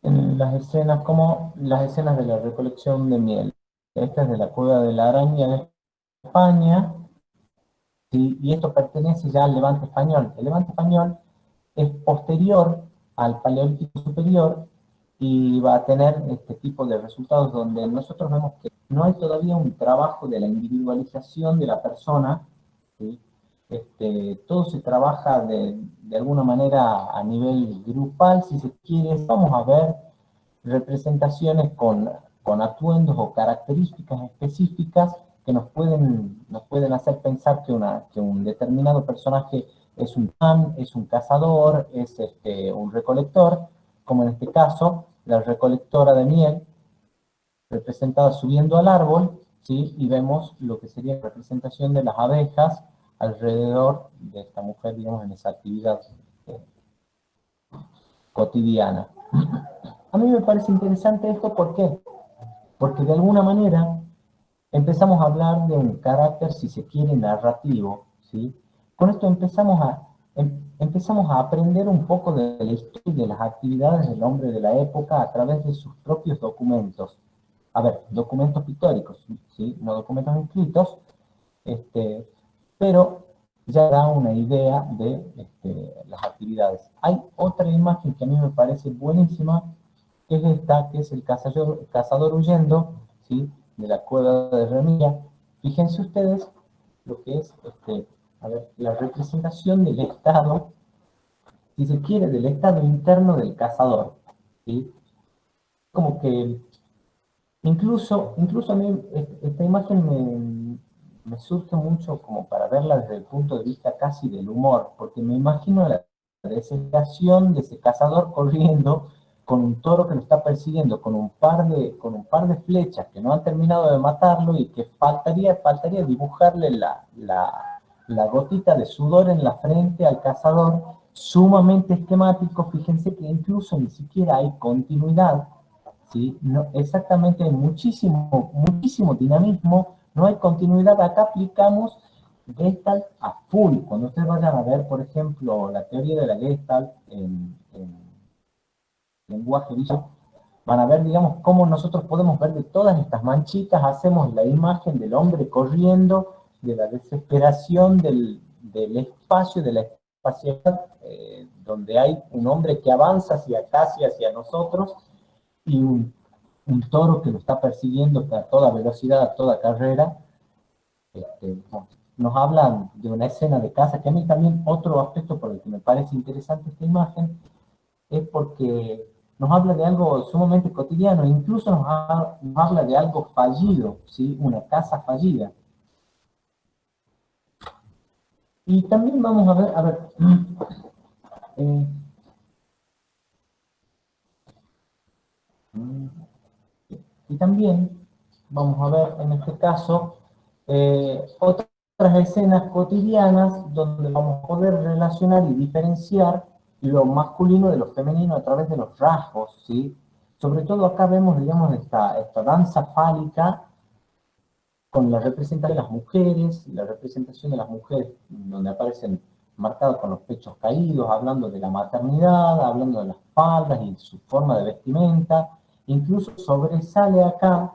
En las escenas, como las escenas de la recolección de miel. Esta es de la Cueva de la Araña de España, ¿sí? Y esto pertenece ya al Levante español. El Levante español es posterior al Paleolítico superior y va a tener este tipo de resultados donde nosotros vemos que no hay todavía un trabajo de la individualización de la persona, ¿sí? Todo se trabaja de alguna manera a nivel grupal, si se quiere. Vamos a ver representaciones con atuendos o características específicas que nos pueden hacer pensar que un determinado personaje es un pan, es un cazador, es un recolector, como en este caso, la recolectora de miel, representada subiendo al árbol, ¿sí? Y vemos lo que sería la representación de las abejas alrededor de esta mujer, digamos, en esa actividad cotidiana. A mí me parece interesante esto, ¿por qué? Porque de alguna manera empezamos a hablar de un carácter, si se quiere, narrativo, ¿sí? Con esto empezamos a aprender un poco de la historia y de las actividades del hombre de la época a través de sus propios documentos. A ver, documentos pictóricos, ¿sí? No documentos escritos, pero ya da una idea de las actividades. Hay otra imagen que a mí me parece buenísima, que es esta, que es el cazador huyendo, ¿sí? De la cueva de Remilla. Fíjense ustedes lo que es a ver, la representación del estado, si se quiere, del estado interno del cazador, ¿sí? Como que incluso a mí esta imagen me surge mucho como para verla desde el punto de vista casi del humor, porque me imagino la desesperación de ese cazador corriendo con un toro que lo está persiguiendo con un par de flechas que no han terminado de matarlo y que faltaría dibujarle la gotita de sudor en la frente al cazador, sumamente esquemático. Fíjense que incluso ni siquiera hay continuidad, ¿sí? No, exactamente, hay muchísimo dinamismo, no hay continuidad. Acá aplicamos Gestalt a full. Cuando ustedes vayan a ver, por ejemplo, la teoría de la Gestalt en lenguaje visual, van a ver, digamos, cómo nosotros podemos ver de todas estas manchitas, hacemos la imagen del hombre corriendo, de la desesperación del espacio, de la espacialidad, donde hay un hombre que avanza hacia nosotros, y un toro que lo está persiguiendo a toda velocidad, a toda carrera. Nos hablan de una escena de caza, que a mí también otro aspecto por el que me parece interesante esta imagen, es porque nos habla de algo sumamente cotidiano, incluso nos habla de algo fallido, ¿sí? Una caza fallida. Y también vamos a ver, y también vamos a ver en este caso otras escenas cotidianas donde vamos a poder relacionar y diferenciar lo masculino de lo femenino a través de los rasgos, ¿sí? Sobre todo acá vemos, digamos, esta danza fálica con la representación de las mujeres, donde aparecen marcados con los pechos caídos, hablando de la maternidad, hablando de las faldas y su forma de vestimenta. Incluso sobresale acá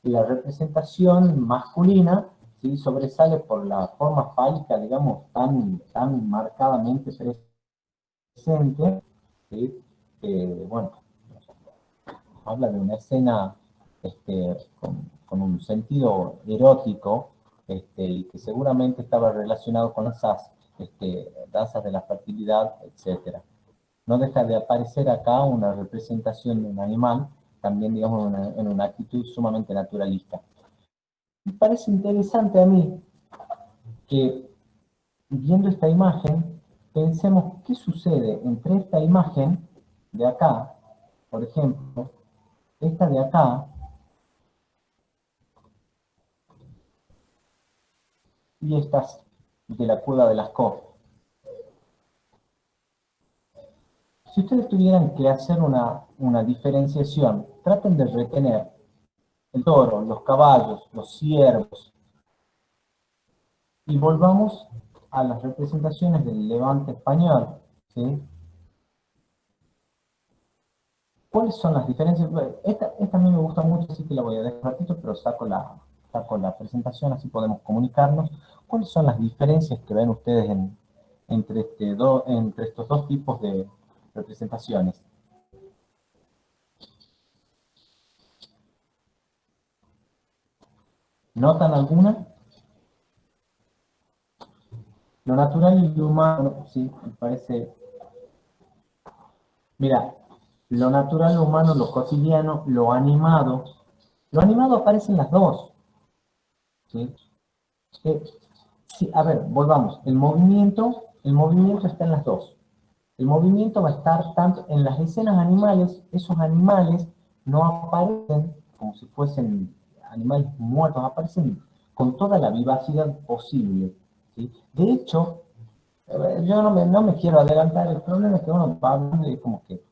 la representación masculina, ¿sí? Sobresale por la forma fálica, digamos, tan marcadamente presente, ¿sí? Bueno, habla de una escena con un sentido erótico, y que seguramente estaba relacionado con esas danzas de la fertilidad, etc. No deja de aparecer acá una representación de un animal, también, digamos, en una actitud sumamente naturalista. Me parece interesante a mí que, viendo esta imagen, pensemos qué sucede entre esta imagen de acá, por ejemplo, esta de acá, y estas de la cueva de Lascaux. Si ustedes tuvieran que hacer una diferenciación, traten de retener el toro, los caballos, los ciervos, y volvamos a las representaciones del Levante español, ¿sí? ¿Cuáles son las diferencias? Esta a mí me gusta mucho, así que la voy a dejar un ratito, pero saco la presentación, así podemos comunicarnos. ¿Cuáles son las diferencias que ven ustedes entre estos dos tipos de representaciones? ¿Notan alguna? Lo natural y lo humano, sí, me parece. Mira, lo natural, lo humano, lo cotidiano, lo animado. Lo animado aparece en las dos, ¿sí? Sí, a ver, volvamos. El movimiento está en las dos. El movimiento va a estar tanto en las escenas animales. Esos animales no aparecen como si fuesen animales muertos, aparecen con toda la vivacidad posible, ¿sí? De hecho, yo no me quiero adelantar. El problema es que uno va hablando y como que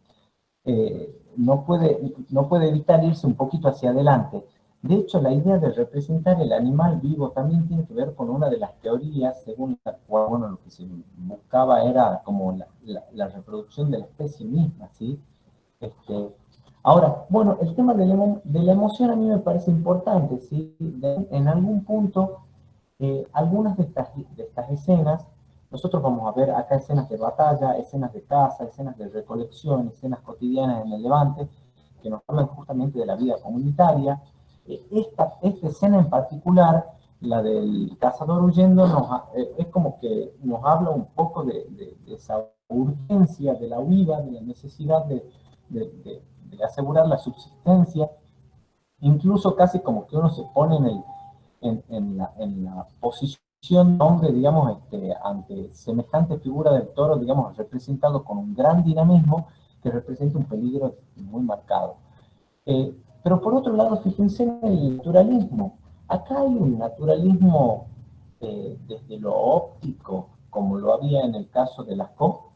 no puede evitar irse un poquito hacia adelante. De hecho, la idea de representar el animal vivo también tiene que ver con una de las teorías según la cual, bueno, lo que se buscaba era como la reproducción de la especie misma, ¿sí? Ahora, bueno, el tema de la emoción a mí me parece importante, ¿sí? En algún punto, algunas de estas escenas, nosotros vamos a ver acá escenas de batalla, escenas de caza, escenas de recolección, escenas cotidianas en el Levante, que nos hablan justamente de la vida comunitaria. Esta escena en particular, la del cazador huyendo, es como que nos habla un poco de esa urgencia de la huida, de la necesidad de asegurar la subsistencia, incluso casi como que uno se pone en la posición de hombre, digamos, ante semejante figura del toro, digamos, representado con un gran dinamismo que representa un peligro muy marcado. Pero por otro lado, fíjense en el naturalismo. Acá hay un naturalismo desde lo óptico, como lo había en el caso de Lascaux.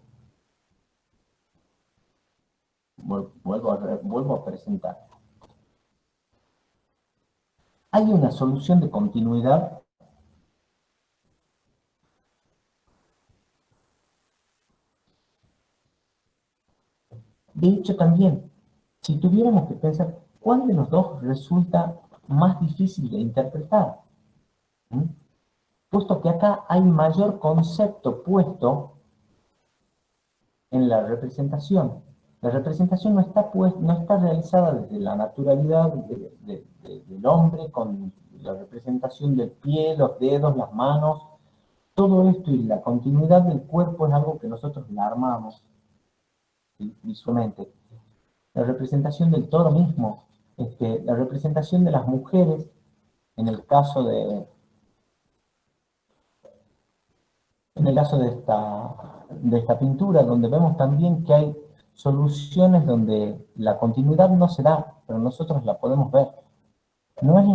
Vuelvo a presentar. Hay una solución de continuidad de hecho también. Si tuviéramos que pensar, ¿cuál de los dos resulta más difícil de interpretar? ¿Mm? Puesto que acá hay mayor concepto puesto en la representación. La representación no está realizada desde la naturalidad del hombre, con la representación del pie, los dedos, las manos. Todo esto y la continuidad del cuerpo es algo que nosotros la armamos visualmente. La representación del toro mismo, la representación de las mujeres, en el caso de esta pintura, donde vemos también que hay soluciones donde la continuidad no se da, pero nosotros la podemos ver. No es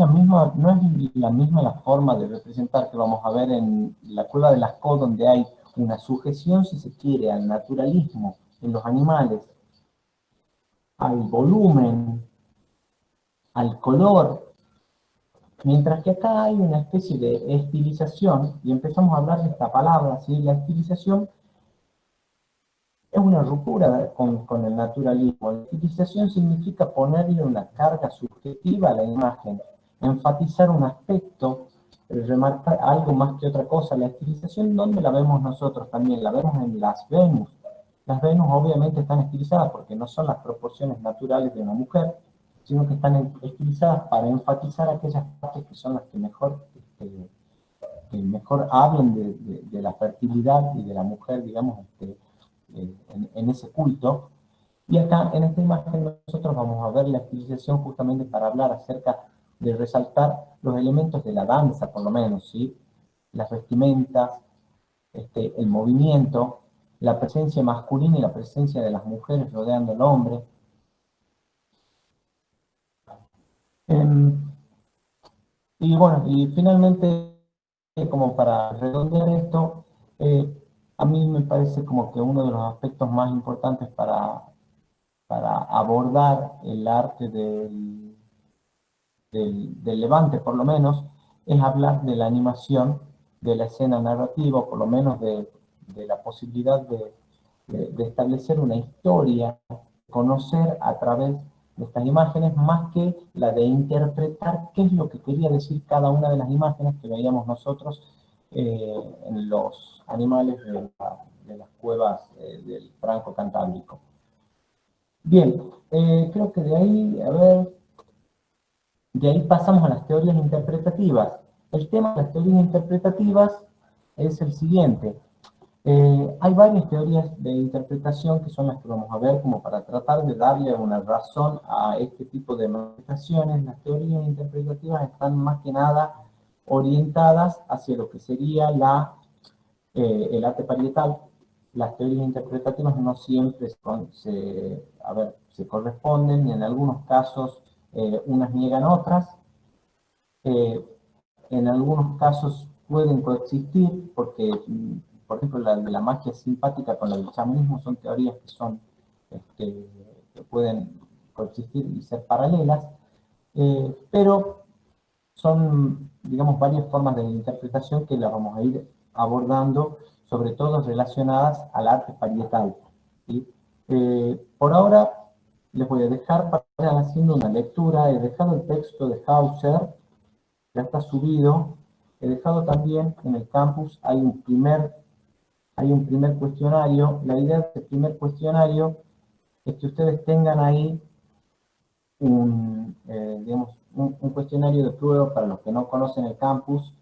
la misma la forma de representar que vamos a ver en la cueva de Lascaux, donde hay una sujeción, si se quiere, al naturalismo en los animales, al volumen, al color, mientras que acá hay una especie de estilización, y empezamos a hablar de esta palabra, ¿sí? La estilización es una ruptura con el naturalismo. La estilización significa ponerle una carga subjetiva a la imagen, enfatizar un aspecto, remarcar algo más que otra cosa. La estilización, ¿dónde la vemos nosotros también? La vemos en las Venus. Las Venus obviamente están estilizadas porque no son las proporciones naturales de una mujer, sino que están estilizadas para enfatizar aquellas partes que son las que mejor hablan de la fertilidad y de la mujer, digamos, en ese culto. Y acá en esta imagen nosotros vamos a ver la estilización justamente para hablar acerca de resaltar los elementos de la danza, por lo menos, ¿sí? Las vestimentas, el movimiento, la presencia masculina y la presencia de las mujeres rodeando al hombre. Y bueno, y finalmente, como para redondear esto, a mí me parece como que uno de los aspectos más importantes para abordar el arte del Levante, por lo menos, es hablar de la animación, de la escena narrativa, por lo menos de la posibilidad de establecer una historia, conocer a través de estas imágenes, más que la de interpretar qué es lo que quería decir cada una de las imágenes que veíamos nosotros en los animales de las cuevas del Franco Cantábrico. Bien, creo que de ahí, a ver, de ahí pasamos a las teorías interpretativas. El tema de las teorías interpretativas es el siguiente. Hay varias teorías de interpretación que son las que vamos a ver como para tratar de darle una razón a este tipo de manifestaciones. Las teorías interpretativas están más que nada orientadas hacia lo que sería el arte parietal. Las teorías interpretativas no siempre se corresponden, y en algunos casos unas niegan otras. En algunos casos pueden coexistir porque, por ejemplo, la de la magia simpática con la del chamanismo son teorías que pueden coexistir y ser paralelas, pero son, digamos, varias formas de interpretación que las vamos a ir abordando, sobre todo relacionadas al arte parietal, ¿sí? Por ahora les voy a dejar para que vayan haciendo una lectura. He dejado el texto de Hauser, ya está subido. He dejado también en el campus, hay un primer cuestionario. La idea de este primer cuestionario es que ustedes tengan ahí digamos, un cuestionario de prueba para los que no conocen el campus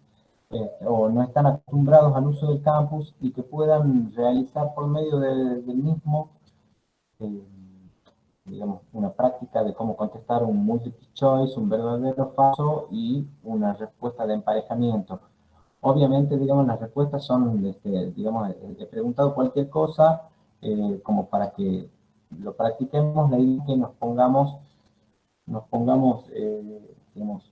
o no están acostumbrados al uso del campus, y que puedan realizar por medio del mismo, eh, digamos, una práctica de cómo contestar un multiple choice, un verdadero falso y una respuesta de emparejamiento. Obviamente, digamos, las respuestas son, digamos, he preguntado cualquier cosa como para que lo practiquemos. La idea es que nos pongamos digamos,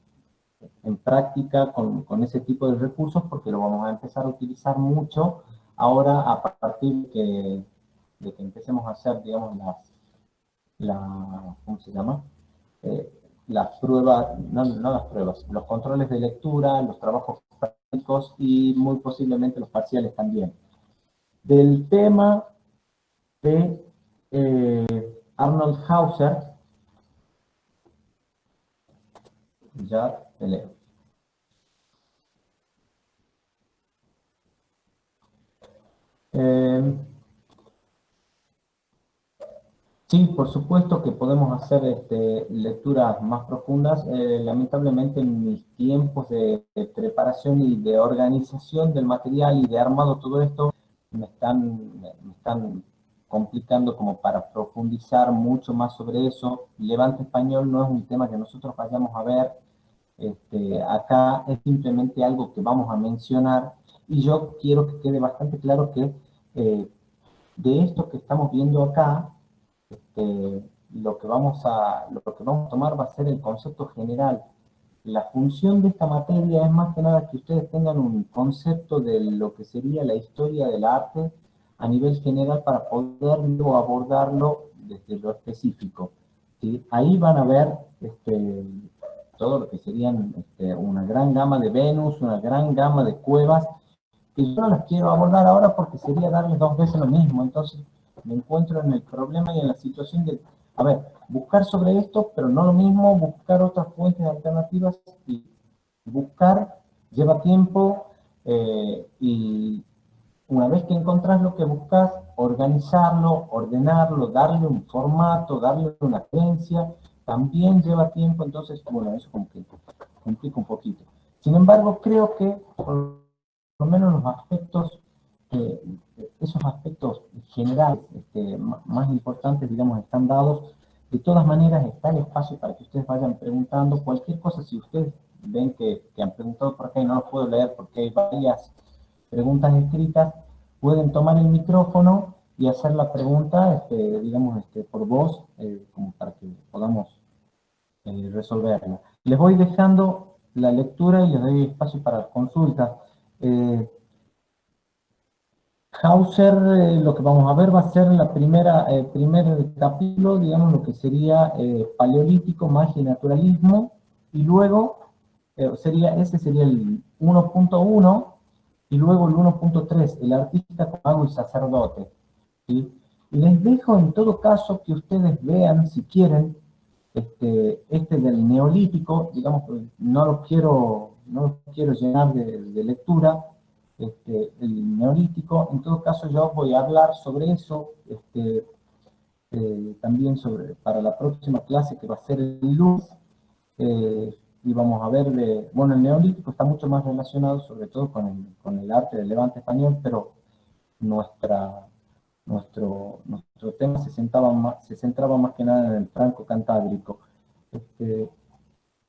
en práctica con ese tipo de recursos, porque lo vamos a empezar a utilizar mucho ahora a partir de que empecemos a hacer, digamos, ¿cómo se llama? Las pruebas, no las pruebas, los controles de lectura, los trabajos prácticos y muy posiblemente los parciales también. Del tema de Arnold Hauser, ya te leo. Sí, por supuesto que podemos hacer lecturas más profundas. Lamentablemente en mis tiempos de preparación y de organización del material y de armado todo esto, me están complicando como para profundizar mucho más sobre eso. Levante Español no es un tema que nosotros vayamos a ver. Acá es simplemente algo que vamos a mencionar, y yo quiero que quede bastante claro que de esto que estamos viendo acá, lo que vamos a tomar va a ser el concepto general. La función de esta materia es más que nada que ustedes tengan un concepto de lo que sería la historia del arte a nivel general para poderlo abordarlo desde lo específico, ¿sí? Ahí van a ver todo lo que serían una gran gama de Venus, una gran gama de cuevas, que yo no las quiero abordar ahora porque sería darles dos veces lo mismo. Entonces me encuentro en el problema y en la situación de, a ver, buscar sobre esto, pero no lo mismo buscar otras fuentes alternativas, y buscar lleva tiempo, y una vez que encontrás lo que buscas, organizarlo, ordenarlo, darle un formato, darle una creencia, también lleva tiempo. Entonces, bueno, eso complica un poquito. Sin embargo, creo que por lo menos los aspectos, eh, esos aspectos generales más importantes, digamos, están dados. De todas maneras, está el espacio para que ustedes vayan preguntando cualquier cosa. Si ustedes ven que han preguntado por acá y no los puedo leer porque hay varias preguntas escritas, pueden tomar el micrófono y hacer la pregunta, digamos, por voz, como para que podamos resolverla. Les voy dejando la lectura y les doy espacio para consultas. Hauser, lo que vamos a ver va a ser la primer capítulo, digamos, lo que sería paleolítico, magia y naturalismo, y luego ese sería el 1.1, y luego el 1.3, el artista, mago y sacerdote, ¿sí? Y les dejo en todo caso que ustedes vean, si quieren, del neolítico, digamos, no lo quiero llenar de lectura. El neolítico, en todo caso yo voy a hablar sobre eso, también para la próxima clase, que va a ser el lunes, y vamos a ver, bueno, el neolítico está mucho más relacionado sobre todo con el arte del Levante español, pero nuestro tema se centraba más que nada en el franco cantábrico.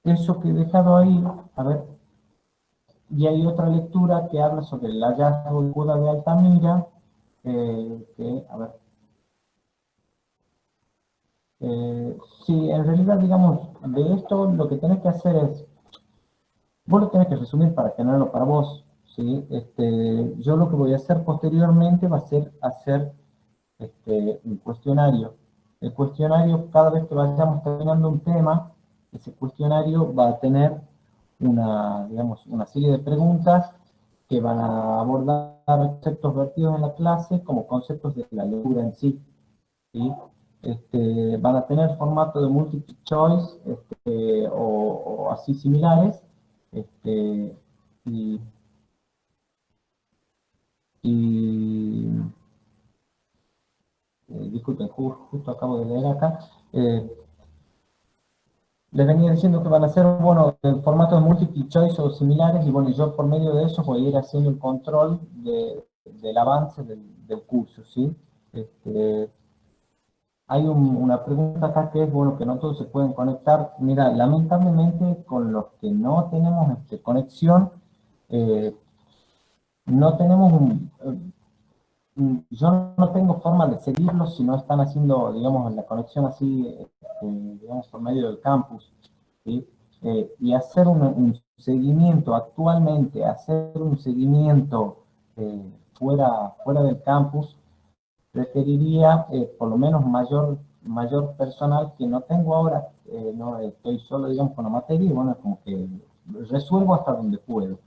Eso que he dejado ahí, a ver. Y hay otra lectura que habla sobre el hallazgo de Buda de Altamira, a ver, sí, en realidad, digamos, de esto lo que tenés que hacer es, vos lo tenés que resumir para tenerlo para vos, ¿sí? Yo lo que voy a hacer posteriormente va a ser hacer un cuestionario. El cuestionario, cada vez que vayamos terminando un tema, ese cuestionario va a tener digamos, una serie de preguntas que van a abordar conceptos vertidos en la clase como conceptos de la lectura en sí. ¿Sí? Van a tener formato de multiple choice o así similares. Y, disculpen, justo acabo de leer acá. Les venía diciendo que van a ser, bueno, en formato de multiple choice o similares, y bueno, yo por medio de eso voy a ir haciendo el control del avance del curso, ¿sí? Hay una pregunta acá que es, bueno, que no todos se pueden conectar. Mira, lamentablemente con los que no tenemos conexión, no tenemos yo no tengo forma de seguirlos si no están haciendo, digamos, la conexión así, digamos, por medio del campus, ¿sí? Y hacer un seguimiento actualmente, hacer un seguimiento fuera del campus, requeriría por lo menos mayor personal que no tengo ahora. No estoy solo, digamos, con la materia y bueno, como que resuelvo hasta donde puedo,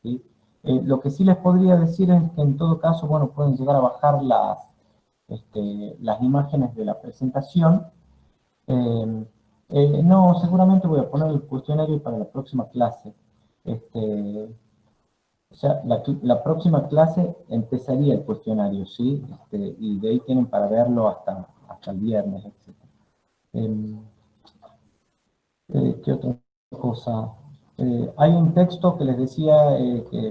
¿sí? Lo que sí les podría decir es que en todo caso, bueno, pueden llegar a bajar las imágenes de la presentación. No, seguramente voy a poner el cuestionario para la próxima clase. O sea, la próxima clase empezaría el cuestionario, ¿sí? Y de ahí tienen para verlo hasta el viernes, etc. ¿Qué otra cosa? Hay un texto que les decía,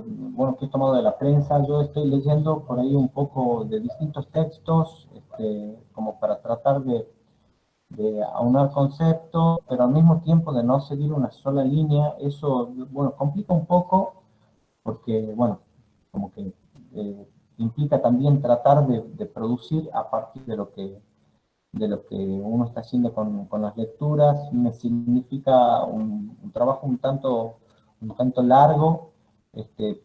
bueno, que he tomado de la prensa. Yo estoy leyendo por ahí un poco de distintos textos, como para tratar de aunar conceptos, pero al mismo tiempo de no seguir una sola línea. Eso, bueno, complica un poco, porque, bueno, como que implica también tratar de producir a partir de lo que uno está haciendo con las lecturas. Me significa un trabajo un tanto largo,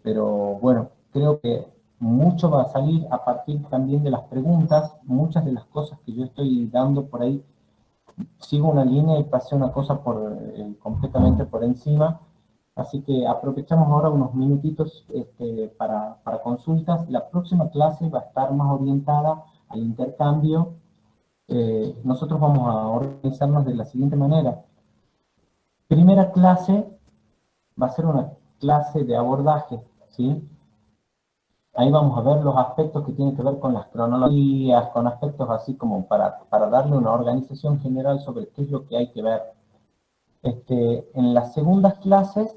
pero bueno, creo que mucho va a salir a partir también de las preguntas. Muchas de las cosas que yo estoy dando por ahí, sigo una línea y pasé una cosa completamente por encima. Así que aprovechamos ahora unos minutitos para consultas. La próxima clase va a estar más orientada al intercambio. Nosotros vamos a organizarnos de la siguiente manera. Primera clase va a ser una clase de abordaje, ¿sí? Ahí vamos a ver los aspectos que tienen que ver con las cronologías, con aspectos así como para darle una organización general sobre qué es lo que hay que ver. En las segundas clases,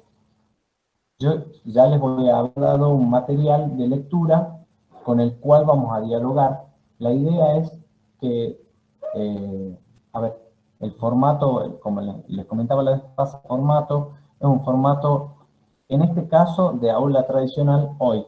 yo ya les voy a haber dado un material de lectura con el cual vamos a dialogar. La idea es que, a ver, el formato, como les comentaba la vez pasada, el formato es un formato, en este caso, de aula tradicional hoy.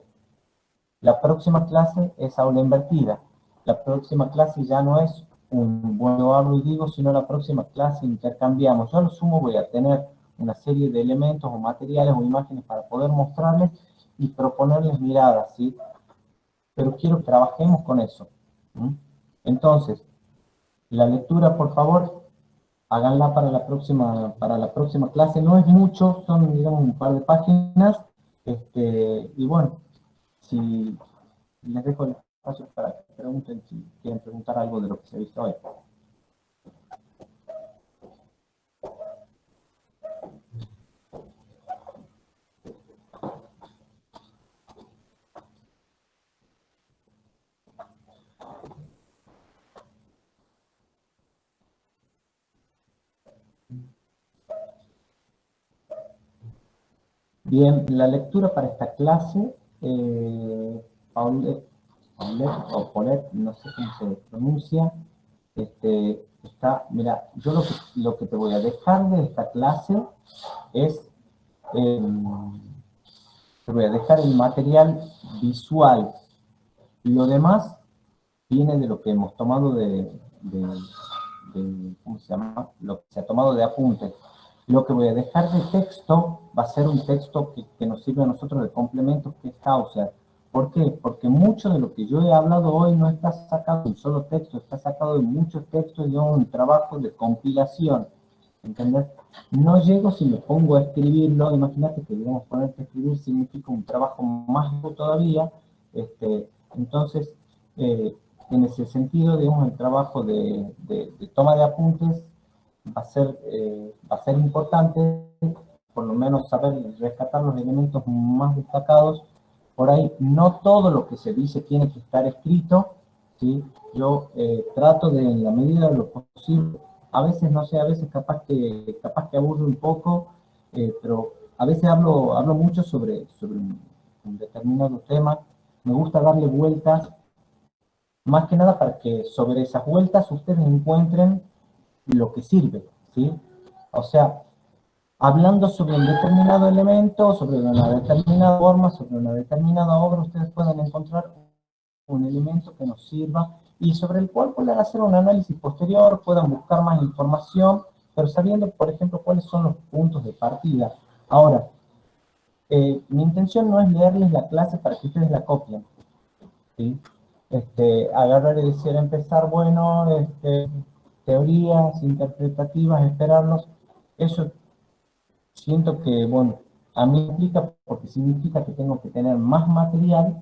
La próxima clase es aula invertida. La próxima clase ya no es un bueno hablo y digo, sino la próxima clase intercambiamos. Yo a lo sumo voy a tener una serie de elementos o materiales o imágenes para poder mostrarles y proponerles miradas, ¿sí? Pero quiero que trabajemos con eso. Entonces, la lectura, por favor, háganla para la próxima clase. No es mucho, son, digamos, un par de páginas. Y bueno, si les dejo el espacio para que pregunten si quieren preguntar algo de lo que se ha visto hoy. Bien, la lectura para esta clase, Paulette, o Paulette, no sé cómo se pronuncia, está, mira, yo lo que te voy a dejar de esta clase es, te voy a dejar el material visual. Lo demás viene de lo que hemos tomado ¿cómo se llama? Lo que se ha tomado de apuntes. Lo que voy a dejar de texto va a ser un texto que nos sirve a nosotros de complemento, que es Hauser. ¿Por qué? Porque mucho de lo que yo he hablado hoy no está sacado de un solo texto, está sacado de muchos textos y un trabajo de compilación. ¿entendés? No llego si me pongo a escribirlo, imagínate que digamos ponerte a escribir significa un trabajo más duro todavía, entonces en ese sentido, digamos, el trabajo de toma de apuntes va a ser importante, por lo menos saber rescatar los elementos más destacados. Por ahí no todo lo que se dice tiene que estar escrito, ¿sí? Yo trato de, en la medida de lo posible, a veces, no sé, a veces capaz que aburre un poco, pero a veces hablo mucho sobre un determinado tema, me gusta darle vueltas, más que nada para que sobre esas vueltas ustedes encuentren lo que sirve, ¿sí? O sea, hablando sobre un determinado elemento, sobre una determinada forma, sobre una determinada obra, ustedes pueden encontrar un elemento que nos sirva y sobre el cual puedan hacer un análisis posterior, puedan buscar más información, pero sabiendo, por ejemplo, cuáles son los puntos de partida. Ahora, mi intención no es leerles la clase para que ustedes la copien, ¿sí? Agarrar y decir, empezar, bueno, teorías interpretativas, esperarlos, eso siento que, bueno, a mí me implica porque significa que tengo que tener más material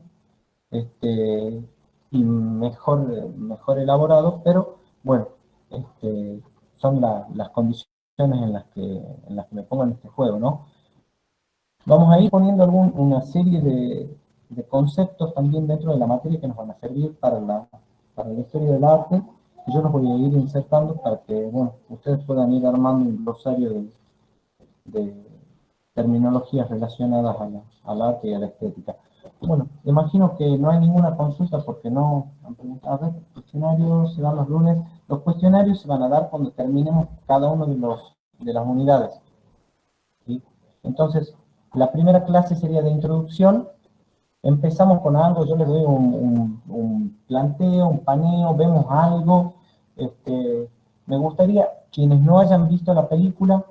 y mejor elaborado, pero bueno, son las condiciones en las que me pongo en este juego, ¿no? Vamos a ir poniendo una serie de conceptos también dentro de la materia que nos van a servir para la historia del arte, y yo los voy a ir insertando para que, bueno, ustedes puedan ir armando un glosario de terminologías relacionadas al arte y a la estética. Bueno, imagino que no hay ninguna consulta porque no han preguntado. A ver, los cuestionarios se dan los lunes. Los cuestionarios se van a dar cuando terminemos cada uno de las unidades, ¿sí? Entonces, la primera clase sería de introducción. Empezamos con algo, yo les doy un planteo, un paneo, vemos algo. Me gustaría, quienes no hayan visto la película,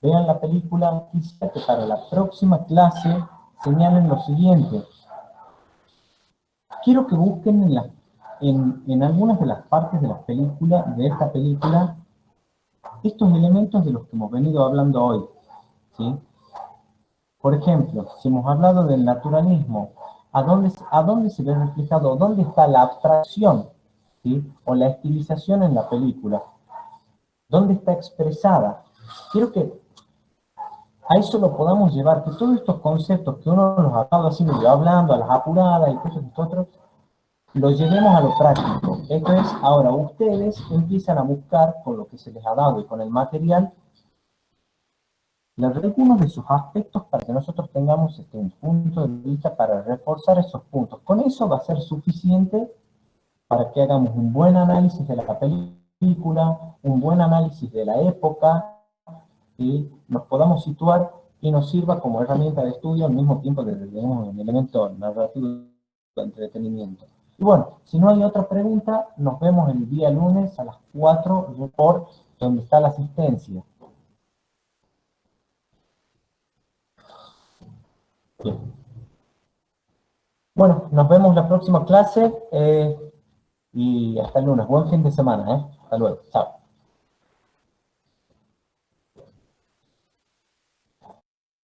vean la película, quisiera que para la próxima clase señalen lo siguiente. Quiero que busquen en algunas de las partes de la película, de esta película, estos elementos de los que hemos venido hablando hoy, ¿sí? Por ejemplo, si hemos hablado del naturalismo, ¿a dónde se ve reflejado? ¿Dónde está la abstracción, ¿sí? O la estilización en la película? ¿Dónde está expresada? Quiero que a eso lo podamos llevar, que todos estos conceptos que uno los ha dado así medio hablando, a las apuradas y cosas y otros, lo llevemos a lo práctico. Esto es, ahora ustedes empiezan a buscar con lo que se les ha dado y con el material, algunos de sus aspectos para que nosotros tengamos un punto de vista para reforzar esos puntos. Con eso va a ser suficiente para que hagamos un buen análisis de la película, un buen análisis de la época, y nos podamos situar y nos sirva como herramienta de estudio al mismo tiempo de un elemento narrativo de entretenimiento. Y bueno, si no hay otra pregunta, nos vemos el día lunes a las 4 por donde está la asistencia. Bien. Bueno, nos vemos la próxima clase y hasta el lunes. Buen fin de semana, ¿eh? Hasta luego. Chao.